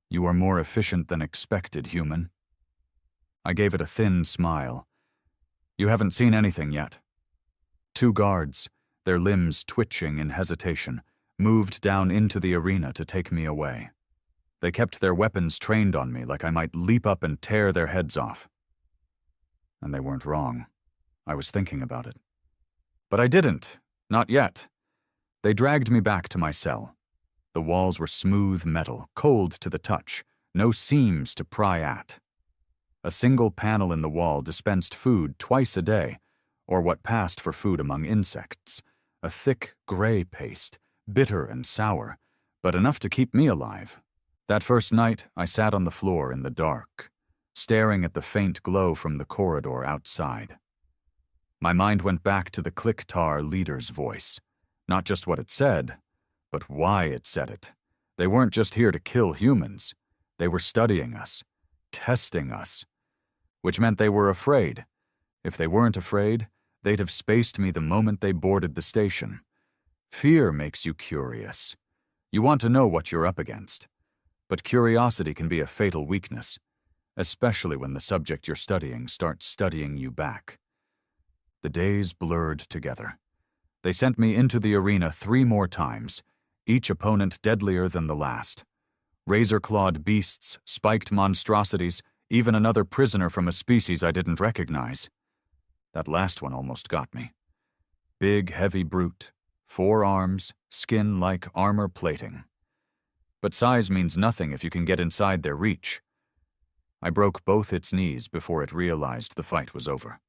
S1: "You are more efficient than expected, human." I gave it a thin smile. "You haven't seen anything yet." 2 guards, their limbs twitching in hesitation, moved down into the arena to take me away. They kept their weapons trained on me like I might leap up and tear their heads off. And they weren't wrong. I was thinking about it. But I didn't. Not yet. They dragged me back to my cell. The walls were smooth metal, cold to the touch, no seams to pry at. A single panel in the wall dispensed food twice a day, or what passed for food among insects. A thick gray paste, bitter and sour, but enough to keep me alive. That first night, I sat on the floor in the dark, staring at the faint glow from the corridor outside. My mind went back to the Clicktar leader's voice. Not just what it said, but why it said it. They weren't just here to kill humans. They were studying us, testing us. Which meant they were afraid. If they weren't afraid, they'd have spaced me the moment they boarded the station. Fear makes you curious. You want to know what you're up against. But curiosity can be a fatal weakness, especially when the subject you're studying starts studying you back. The days blurred together. They sent me into the arena 3 more times, each opponent deadlier than the last. Razor-clawed beasts, spiked monstrosities, even another prisoner from a species I didn't recognize. That last one almost got me. Big, heavy brute, 4 arms, skin like armor plating. But size means nothing if you can get inside their reach. I broke both its knees before it realized the fight was over.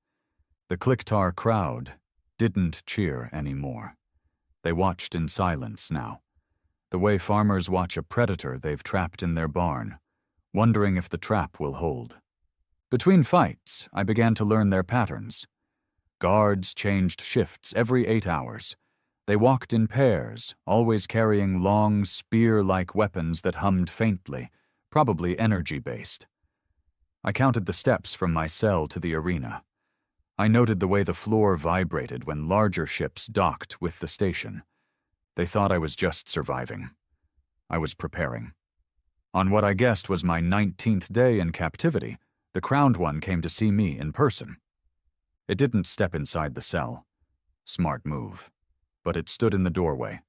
S1: The Clicktar crowd didn't cheer anymore. They watched in silence now, the way farmers watch a predator they've trapped in their barn, wondering if the trap will hold. Between fights, I began to learn their patterns. Guards changed shifts every 8 hours. They walked in pairs, always carrying long, spear-like weapons that hummed faintly, probably energy-based. I counted the steps from my cell to the arena. I noted the way the floor vibrated when larger ships docked with the station. They thought I was just surviving. I was preparing. On what I guessed was my 19th day in captivity, the crowned one came to see me in person. It didn't step inside the cell. Smart move. But it stood in the doorway,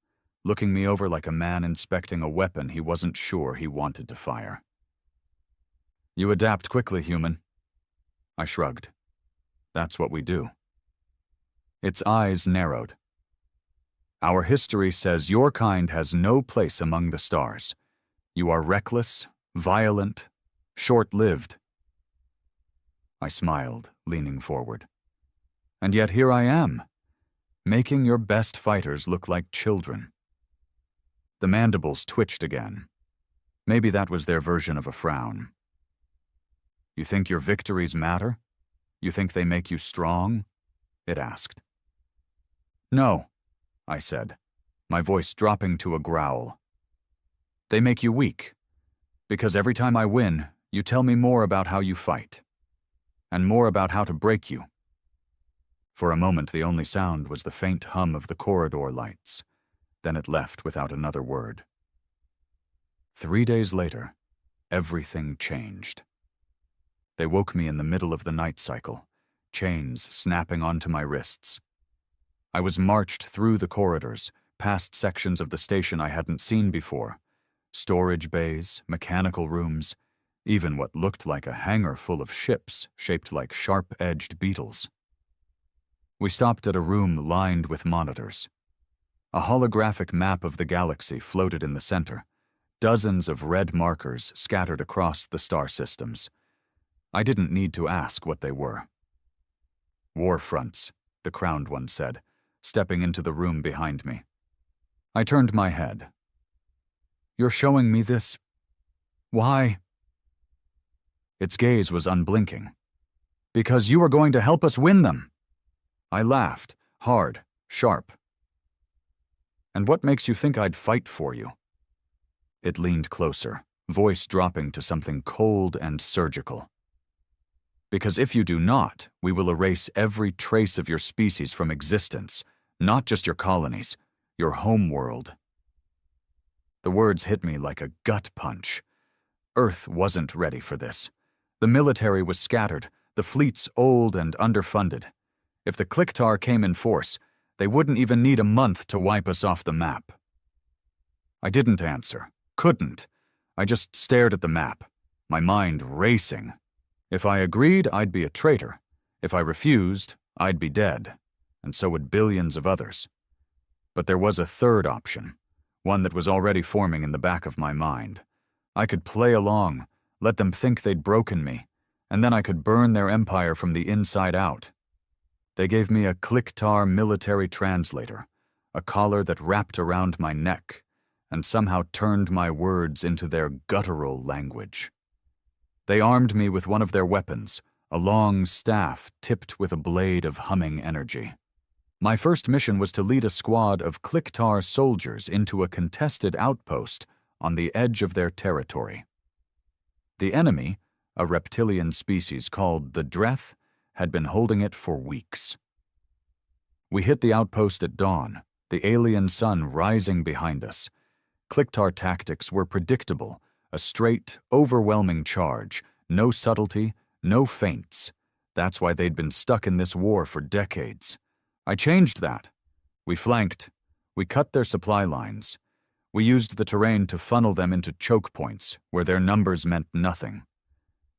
S1: looking me over like a man inspecting a weapon he wasn't sure he wanted to fire. "You adapt quickly, human." I shrugged. "That's what we do." Its eyes narrowed. "Our history says your kind has no place among the stars. You are reckless, violent, short-lived." I smiled, leaning forward. "And yet here I am, making your best fighters look like children." The mandibles twitched again. Maybe that was their version of a frown. "You think your victories matter? You think they make you strong?" it asked. "No," I said, my voice dropping to a growl. "They make you weak, because every time I win, you tell me more about how you fight, and more about how to break you." For a moment, the only sound was the faint hum of the corridor lights. Then it left without another word. 3 days later, everything changed. They woke me in the middle of the night cycle, chains snapping onto my wrists. I was marched through the corridors, past sections of the station I hadn't seen before. Storage bays, mechanical rooms, even what looked like a hangar full of ships shaped like sharp-edged beetles. We stopped at a room lined with monitors. A holographic map of the galaxy floated in the center, dozens of red markers scattered across the star systems. I didn't need to ask what they were. "War fronts," the crowned one said, stepping into the room behind me. I turned my head. "You're showing me this? Why?" Its gaze was unblinking. "Because you are going to help us win them." I laughed, hard, sharp. "And what makes you think I'd fight for you?" It leaned closer, voice dropping to something cold and surgical. "Because if you do not, we will erase every trace of your species from existence, not just your colonies, your home world." The words hit me like a gut punch. Earth wasn't ready for this. The military was scattered, the fleets old and underfunded. If the Clicktar came in force, they wouldn't even need a month to wipe us off the map. I didn't answer, couldn't. I just stared at the map, my mind racing. If I agreed, I'd be a traitor. If I refused, I'd be dead, and so would billions of others. But there was a third option, one that was already forming in the back of my mind. I could play along, let them think they'd broken me, and then I could burn their empire from the inside out. They gave me a Clicktar military translator, a collar that wrapped around my neck, and somehow turned my words into their guttural language. They armed me with one of their weapons, a long staff tipped with a blade of humming energy. My first mission was to lead a squad of Clicktar soldiers into a contested outpost on the edge of their territory. The enemy, a reptilian species called the Dreth, had been holding it for weeks. We hit the outpost at dawn, the alien sun rising behind us. Clicktar tactics were predictable, a straight, overwhelming charge, no subtlety, no feints. That's why they'd been stuck in this war for decades. I changed that. We flanked. We cut their supply lines. We used the terrain to funnel them into choke points where their numbers meant nothing.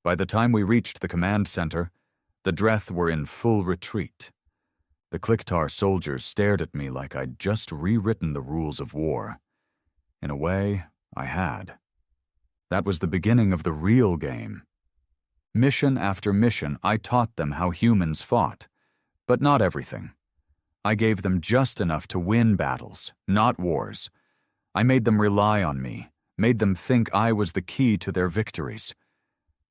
S1: By the time we reached the command center, the Dreth were in full retreat. The Clicktar soldiers stared at me like I'd just rewritten the rules of war. In a way, I had. That was the beginning of the real game. Mission after mission, I taught them how humans fought, but not everything. I gave them just enough to win battles, not wars. I made them rely on me, made them think I was the key to their victories.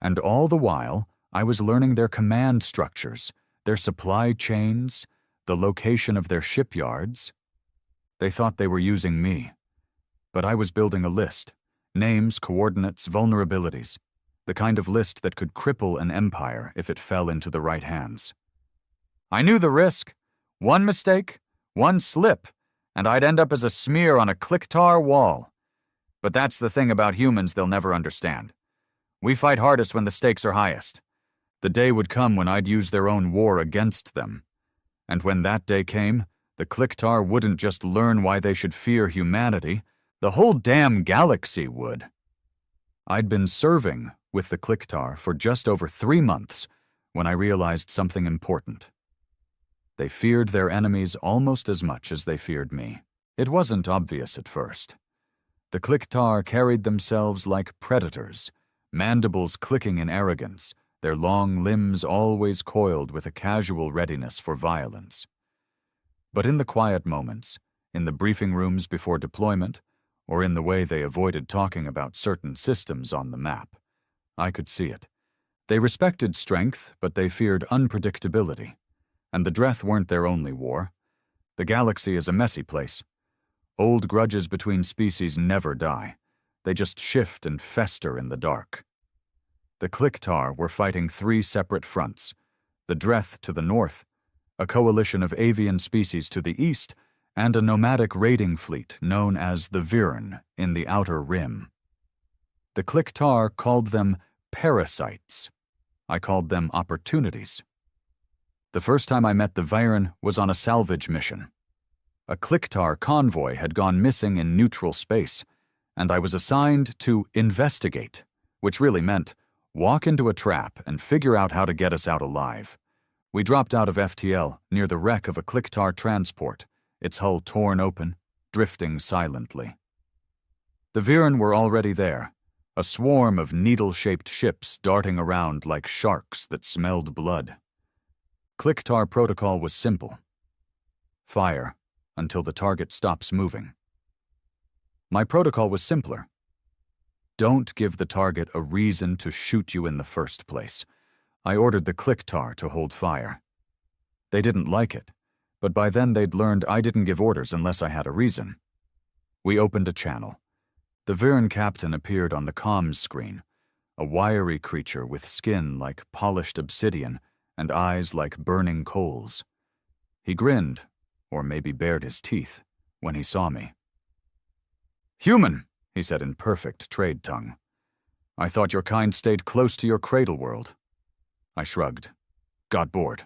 S1: And all the while, I was learning their command structures, their supply chains, the location of their shipyards. They thought they were using me, but I was building a list, names, coordinates, vulnerabilities, the kind of list that could cripple an empire if it fell into the right hands. I knew the risk. One mistake, one slip, and I'd end up as a smear on a Clicktar wall. But that's the thing about humans they'll never understand. We fight hardest when the stakes are highest. The day would come when I'd use their own war against them. And when that day came, the Clicktar wouldn't just learn why they should fear humanity, the whole damn galaxy would. I'd been serving with the Clicktar for just over 3 months when I realized something important. They feared their enemies almost as much as they feared me. It wasn't obvious at first. The Clicktar carried themselves like predators, mandibles clicking in arrogance, their long limbs always coiled with a casual readiness for violence. But in the quiet moments, in the briefing rooms before deployment, or in the way they avoided talking about certain systems on the map, I could see it. They respected strength, but they feared unpredictability. And the Dreth weren't their only war. The galaxy is a messy place. Old grudges between species never die. They just shift and fester in the dark. The Clicktar were fighting 3 separate fronts. The Dreth to the north, a coalition of avian species to the east, and a nomadic raiding fleet known as the Viren in the outer rim. The Clicktar called them parasites. I called them opportunities. The first time I met the Viren was on a salvage mission. A Clicktar convoy had gone missing in neutral space, and I was assigned to investigate, which really meant walk into a trap and figure out how to get us out alive. We dropped out of FTL near the wreck of a Clicktar transport, its hull torn open, drifting silently. The Viren were already there, a swarm of needle-shaped ships darting around like sharks that smelled blood. Clicktar protocol was simple. Fire until the target stops moving. My protocol was simpler. Don't give the target a reason to shoot you in the first place. I ordered the Clicktar to hold fire. They didn't like it, but by then they'd learned I didn't give orders unless I had a reason. We opened a channel. The Viren captain appeared on the comms screen, a wiry creature with skin like polished obsidian and eyes like burning coals. He grinned, or maybe bared his teeth, when he saw me. "Human," he said in perfect trade tongue. "I thought your kind stayed close to your cradle world." I shrugged. Got bored.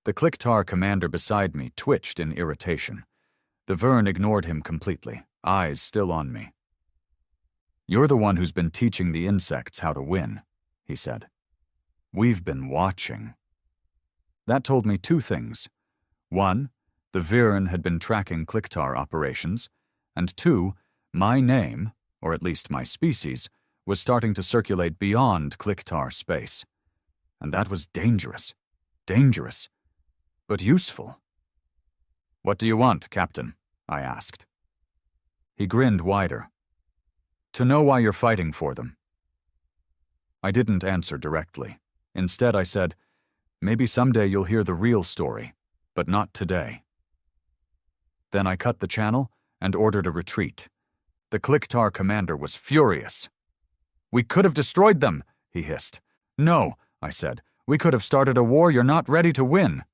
S1: The Clicktar commander beside me twitched in irritation. The Viren ignored him completely, eyes still on me. "You're the one who's been teaching the insects how to win," he said. "We've been watching." That told me 2 things. 1, the Viren had been tracking Clicktar operations, and 2, my name, or at least my species, was starting to circulate beyond Clicktar space. And that was dangerous. Dangerous. But useful. "What do you want, Captain?" I asked. He grinned wider. "To know why you're fighting for them." I didn't answer directly. Instead, I said, "Maybe someday you'll hear the real story, but not today." Then I cut the channel and ordered a retreat. The Clicktar commander was furious. "We could have destroyed them," he hissed. "No," I said. "We could have started a war you're not ready to win."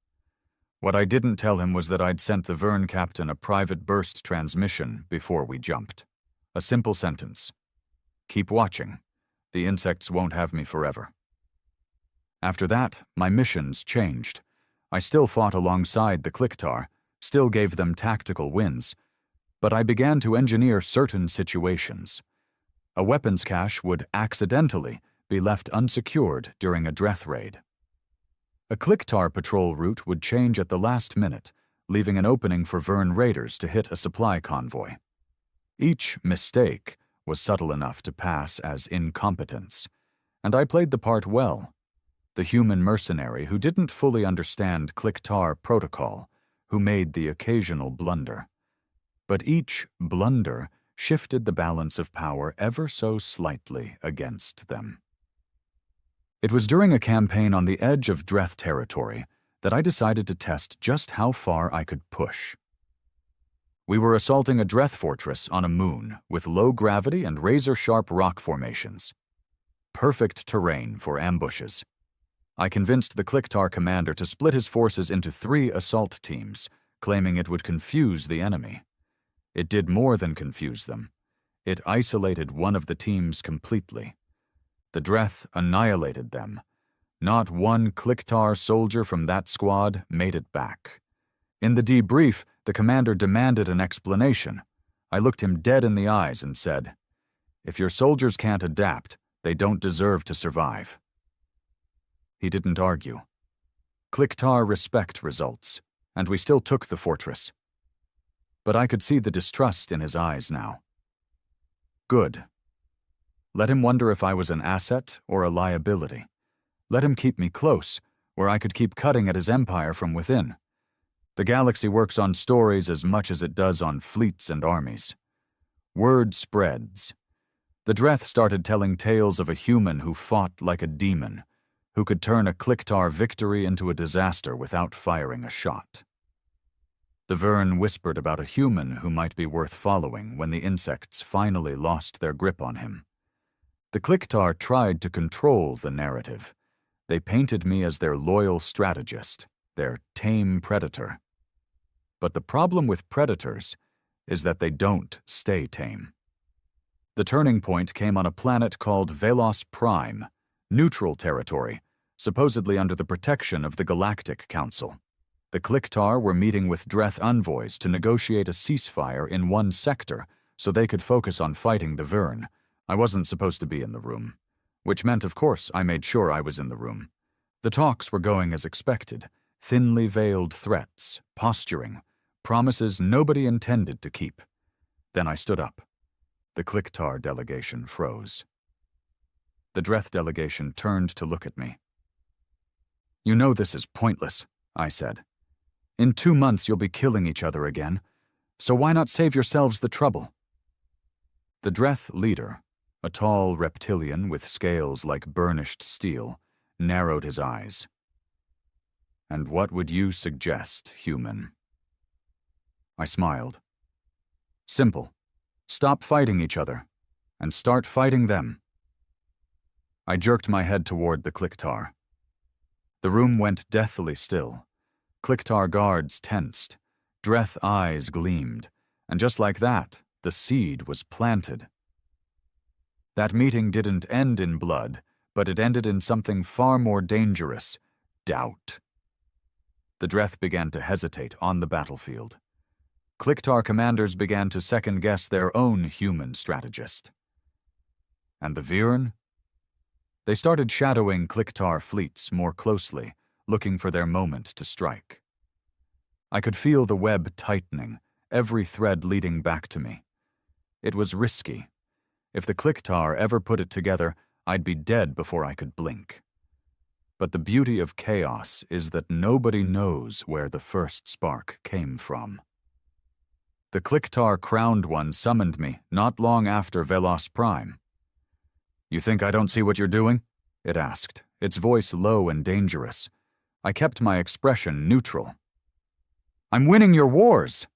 S1: What I didn't tell him was that I'd sent the Vern captain a private burst transmission before we jumped. A simple sentence. "Keep watching. The insects won't have me forever." After that, my missions changed. I still fought alongside the Clicktar, still gave them tactical wins, but I began to engineer certain situations. A weapons cache would accidentally be left unsecured during a Dreth raid. A Clicktar patrol route would change at the last minute, leaving an opening for Vern raiders to hit a supply convoy. Each mistake was subtle enough to pass as incompetence, and I played the part well. The human mercenary who didn't fully understand Clicktar protocol, who made the occasional blunder. But each blunder shifted the balance of power ever so slightly against them. It was during a campaign on the edge of Dreth territory that I decided to test just how far I could push. We were assaulting a Dreth fortress on a moon with low gravity and razor-sharp rock formations. Perfect terrain for ambushes. I convinced the Clicktar commander to split his forces into 3 assault teams, claiming it would confuse the enemy. It did more than confuse them. It isolated one of the teams completely. The Dreth annihilated them. Not one Clicktar soldier from that squad made it back. In the debrief, the commander demanded an explanation. I looked him dead in the eyes and said, "If your soldiers can't adapt, they don't deserve to survive." He didn't argue. Clicktar respect results, and we still took the fortress. But I could see the distrust in his eyes now. Good. Let him wonder if I was an asset or a liability. Let him keep me close, where I could keep cutting at his empire from within. The galaxy works on stories as much as it does on fleets and armies. Word spreads. The Dreth started telling tales of a human who fought like a demon, who could turn a Clicktar victory into a disaster without firing a shot. The Vern whispered about a human who might be worth following when the insects finally lost their grip on him. The Clicktar tried to control the narrative. They painted me as their loyal strategist, their tame predator. But the problem with predators is that they don't stay tame. The turning point came on a planet called Velos Prime, neutral territory, supposedly under the protection of the Galactic Council. The Clicktar were meeting with Dreth envoys to negotiate a ceasefire in one sector so they could focus on fighting the Vern. I wasn't supposed to be in the room, which meant, of course, I made sure I was in the room. The talks were going as expected, thinly veiled threats, posturing, promises nobody intended to keep. Then I stood up. The Clicktar delegation froze. The Dreth delegation turned to look at me. "You know this is pointless," I said. "In 2 months you'll be killing each other again, so why not save yourselves the trouble?" The Dreth leader, a tall reptilian with scales like burnished steel, narrowed his eyes. "And what would you suggest, human?" I smiled. "Simple. Stop fighting each other, and start fighting them." I jerked my head toward the Clicktar. The room went deathly still. Clicktar guards tensed. Dreth eyes gleamed, and just like that, the seed was planted. That meeting didn't end in blood, but it ended in something far more dangerous: doubt. The Dreth began to hesitate on the battlefield. Clicktar commanders began to second-guess their own human strategist. And the Viren? They started shadowing Clicktar fleets more closely, looking for their moment to strike. I could feel the web tightening, every thread leading back to me. It was risky. If the Clicktar ever put it together, I'd be dead before I could blink. But the beauty of chaos is that nobody knows where the first spark came from. The Clicktar Crowned One summoned me not long after Velos Prime. "You think I don't see what you're doing?" it asked, its voice low and dangerous. I kept my expression neutral. "I'm winning your wars.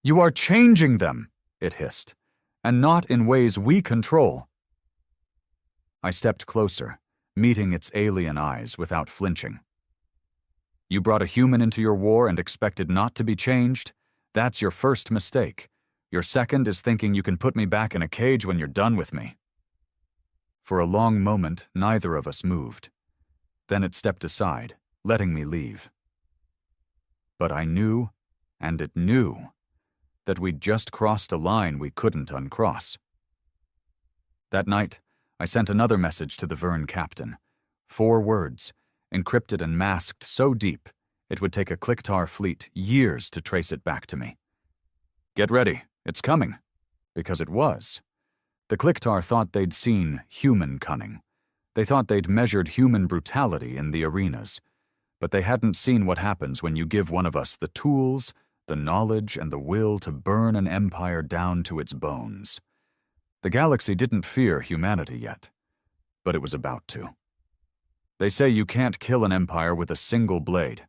S1: You are changing them," it hissed, "and not in ways we control." I stepped closer, meeting its alien eyes without flinching. "You brought a human into your war and expected not to be changed? That's your first mistake. Your second is thinking you can put me back in a cage when you're done with me." For a long moment, neither of us moved. Then it stepped aside, letting me leave. But I knew, and it knew, that we'd just crossed a line we couldn't uncross. That night, I sent another message to the Verne captain. 4 words, encrypted and masked so deep, it would take a Clicktar fleet years to trace it back to me. "Get ready, it's coming." Because it was. The Clicktar thought they'd seen human cunning. They thought they'd measured human brutality in the arenas. But they hadn't seen what happens when you give one of us the tools, the knowledge, and the will to burn an empire down to its bones. The galaxy didn't fear humanity yet, but it was about to. They say you can't kill an empire with a single blade.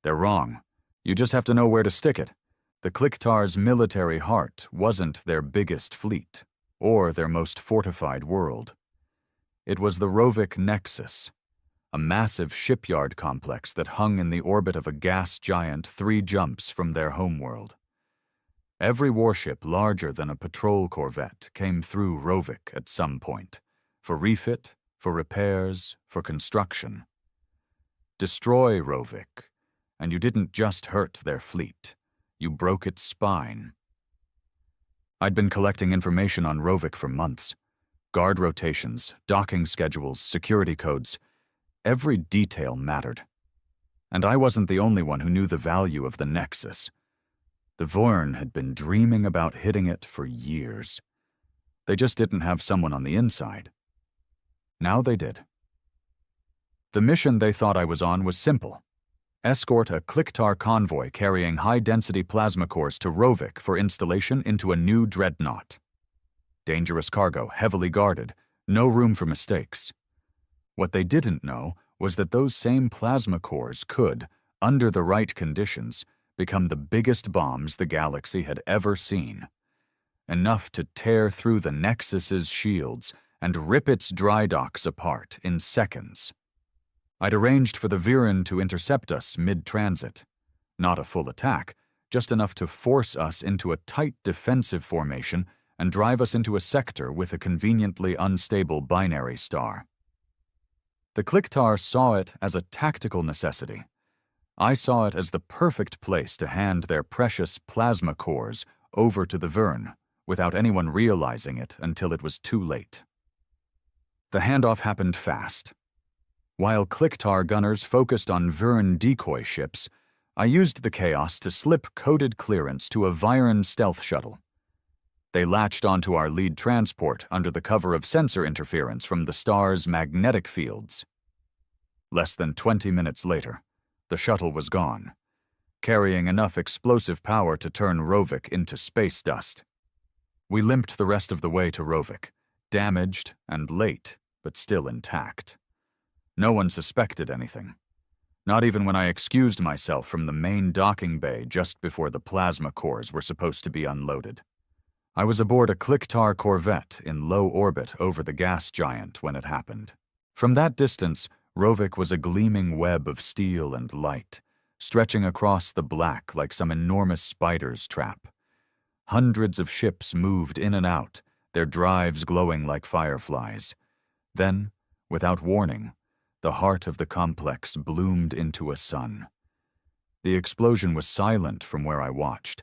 S1: They're wrong. You just have to know where to stick it. The Clicktar's military heart wasn't their biggest fleet, or their most fortified world. It was the Rovik Nexus, a massive shipyard complex that hung in the orbit of a gas giant 3 jumps from their homeworld. Every warship larger than a patrol corvette came through Rovik at some point, for refit, for repairs, for construction. Destroy Rovik, and you didn't just hurt their fleet, you broke its spine. I'd been collecting information on Rovik for months. Guard rotations, docking schedules, security codes. Every detail mattered. And I wasn't the only one who knew the value of the Nexus. The Vorn had been dreaming about hitting it for years. They just didn't have someone on the inside. Now they did. The mission they thought I was on was simple. Escort a Clicktar convoy carrying high-density plasma cores to Rovik for installation into a new dreadnought. Dangerous cargo, heavily guarded, no room for mistakes. What they didn't know was that those same plasma cores could, under the right conditions, become the biggest bombs the galaxy had ever seen. Enough to tear through the Nexus's shields and rip its dry docks apart in seconds. I'd arranged for the Viren to intercept us mid-transit. Not a full attack, just enough to force us into a tight defensive formation and drive us into a sector with a conveniently unstable binary star. The Clicktar saw it as a tactical necessity. I saw it as the perfect place to hand their precious plasma cores over to the Verne without anyone realizing it until it was too late. The handoff happened fast. While Clicktar gunners focused on Verne decoy ships, I used the chaos to slip coded clearance to a Viren stealth shuttle. They latched onto our lead transport under the cover of sensor interference from the star's magnetic fields. Less than 20 minutes later, the shuttle was gone, carrying enough explosive power to turn Rovik into space dust. We limped the rest of the way to Rovik, damaged and late, but still intact. No one suspected anything. Not even when I excused myself from the main docking bay just before the plasma cores were supposed to be unloaded. I was aboard a Clicktar corvette in low orbit over the gas giant when it happened. From that distance, Rovik was a gleaming web of steel and light, stretching across the black like some enormous spider's trap. Hundreds of ships moved in and out, their drives glowing like fireflies. Then, without warning, the heart of the complex bloomed into a sun. The explosion was silent from where I watched,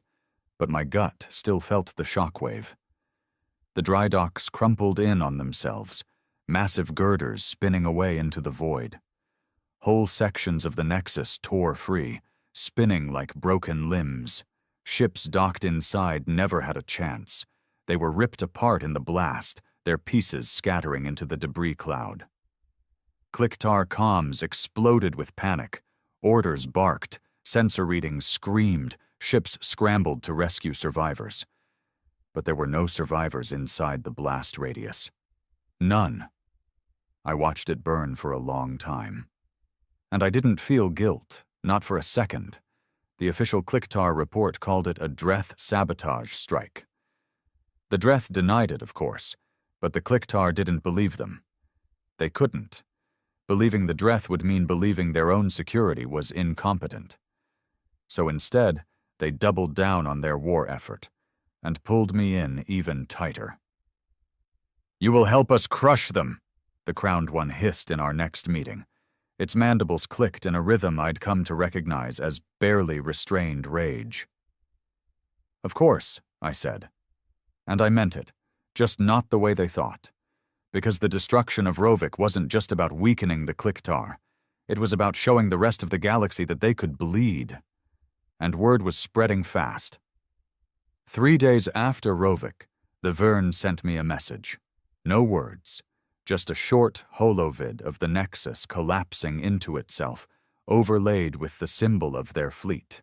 S1: but my gut still felt the shockwave. The dry docks crumpled in on themselves, massive girders spinning away into the void. Whole sections of the Nexus tore free, spinning like broken limbs. Ships docked inside never had a chance. They were ripped apart in the blast, their pieces scattering into the debris cloud. Clicktar comms exploded with panic. Orders barked, sensor readings screamed, ships scrambled to rescue survivors. But there were no survivors inside the blast radius. None. I watched it burn for a long time. And I didn't feel guilt, not for a second. The official Clicktar report called it a Dreth sabotage strike. The Dreth denied it, of course, but the Clicktar didn't believe them. They couldn't. Believing the Dreth would mean believing their own security was incompetent. So instead, they doubled down on their war effort and pulled me in even tighter. "You will help us crush them," the Crowned One hissed in our next meeting. Its mandibles clicked in a rhythm I'd come to recognize as barely restrained rage. "Of course," I said. And I meant it, just not the way they thought. Because the destruction of Rovik wasn't just about weakening the Clicktar. It was about showing the rest of the galaxy that they could bleed. And word was spreading fast. 3 days after Rovik, the Vern sent me a message. No words, just a short holovid of the Nexus collapsing into itself, overlaid with the symbol of their fleet.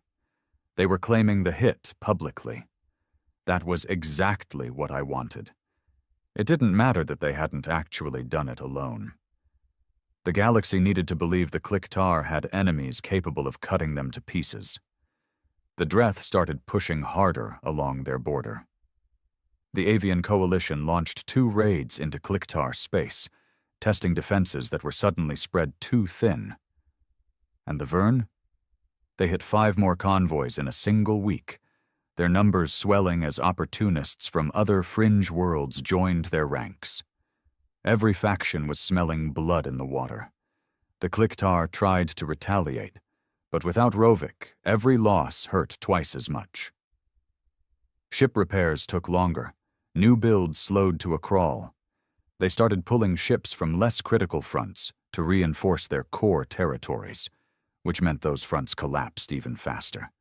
S1: They were claiming the hit publicly. That was exactly what I wanted. It didn't matter that they hadn't actually done it alone. The galaxy needed to believe the Clicktar had enemies capable of cutting them to pieces. The Dreth started pushing harder along their border. The Avian Coalition launched 2 raids into Clicktar space, testing defenses that were suddenly spread too thin. And the Vern? They hit 5 more convoys in a single week, their numbers swelling as opportunists from other fringe worlds joined their ranks. Every faction was smelling blood in the water. The Clicktar tried to retaliate, but without Rovik, every loss hurt twice as much. Ship repairs took longer. New builds slowed to a crawl. They started pulling ships from less critical fronts to reinforce their core territories, which meant those fronts collapsed even faster.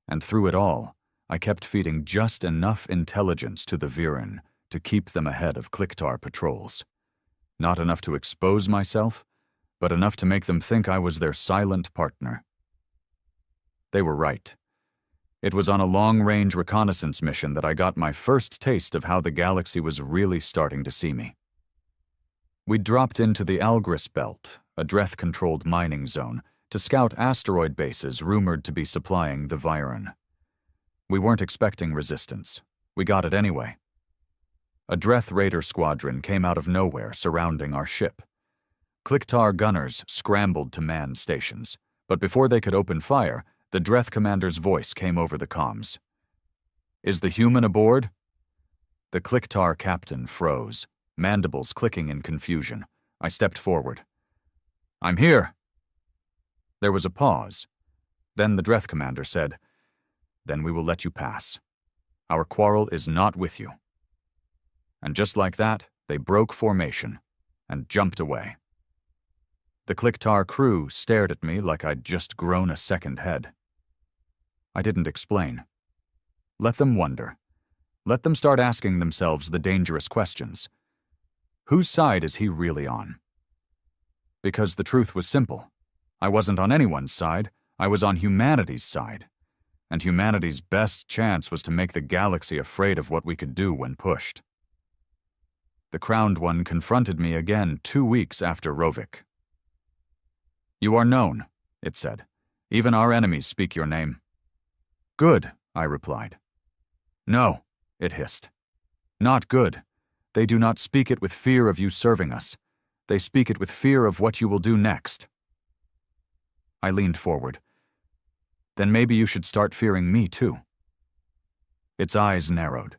S1: And through it all, I kept feeding just enough intelligence to the Viren to keep them ahead of Clicktar patrols. Not enough to expose myself, but enough to make them think I was their silent partner. They were right. It was on a long-range reconnaissance mission that I got my first taste of how the galaxy was really starting to see me. We dropped into the Algris Belt, a Dreth-controlled mining zone, to scout asteroid bases rumored to be supplying the Viren. We weren't expecting resistance. We got it anyway. A Dreth raider squadron came out of nowhere surrounding our ship. Clicktar gunners scrambled to man stations, but before they could open fire, the Dreth commander's voice came over the comms. "Is the human aboard?" The Clicktar captain froze, mandibles clicking in confusion. I stepped forward. "I'm here." There was a pause. Then the Dreth commander said, "Then we will let you pass. Our quarrel is not with you." And just like that, they broke formation and jumped away. The Clicktar crew stared at me like I'd just grown a second head. I didn't explain. Let them wonder. Let them start asking themselves the dangerous questions. Whose side is he really on? Because the truth was simple. I wasn't on anyone's side. I was on humanity's side. And humanity's best chance was to make the galaxy afraid of what we could do when pushed. The Crowned One confronted me again 2 weeks after Rovik. "You are known," it said. "Even our enemies speak your name." "Good," I replied. "No," it hissed. "Not good. They do not speak it with fear of you serving us. They speak it with fear of what you will do next." I leaned forward. "Then maybe you should start fearing me too." Its eyes narrowed.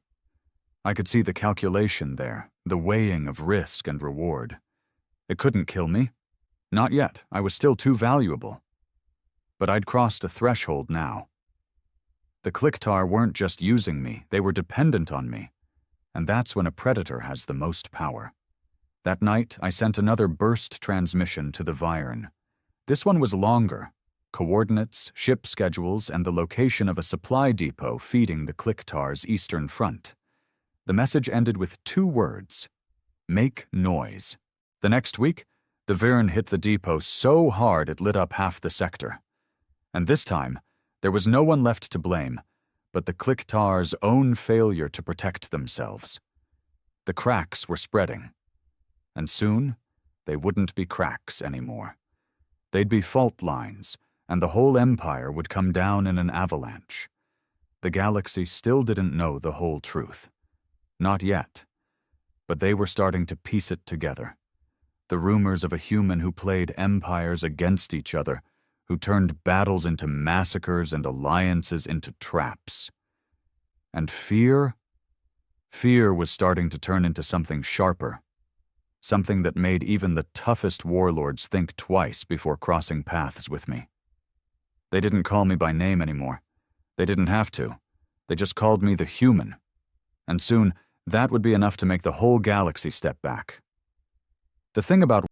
S1: I could see the calculation there, the weighing of risk and reward. It couldn't kill me. Not yet. I was still too valuable. But I'd crossed a threshold now. The Clicktar weren't just using me, they were dependent on me. And that's when a predator has the most power. That night, I sent another burst transmission to the Viren. This one was longer. Coordinates, ship schedules, and the location of a supply depot feeding the Clicktar's eastern front. The message ended with 2 words: make noise. The next week, the Viren hit the depot so hard it lit up half the sector. And this time, there was no one left to blame, but the Clicktar's own failure to protect themselves. The cracks were spreading. And soon, They wouldn't be cracks anymore. They'd be fault lines, and the whole empire would come down in an avalanche. The galaxy still didn't know the whole truth. Not yet. But they were starting to piece it together. The rumors of a human who played empires against each other, who turned battles into massacres and alliances into traps. And fear? Fear was starting to turn into something sharper. Something that made even the toughest warlords think twice before crossing paths with me. They didn't call me by name anymore. They didn't have to. They just called me the human. And soon, that would be enough to make the whole galaxy step back. The thing about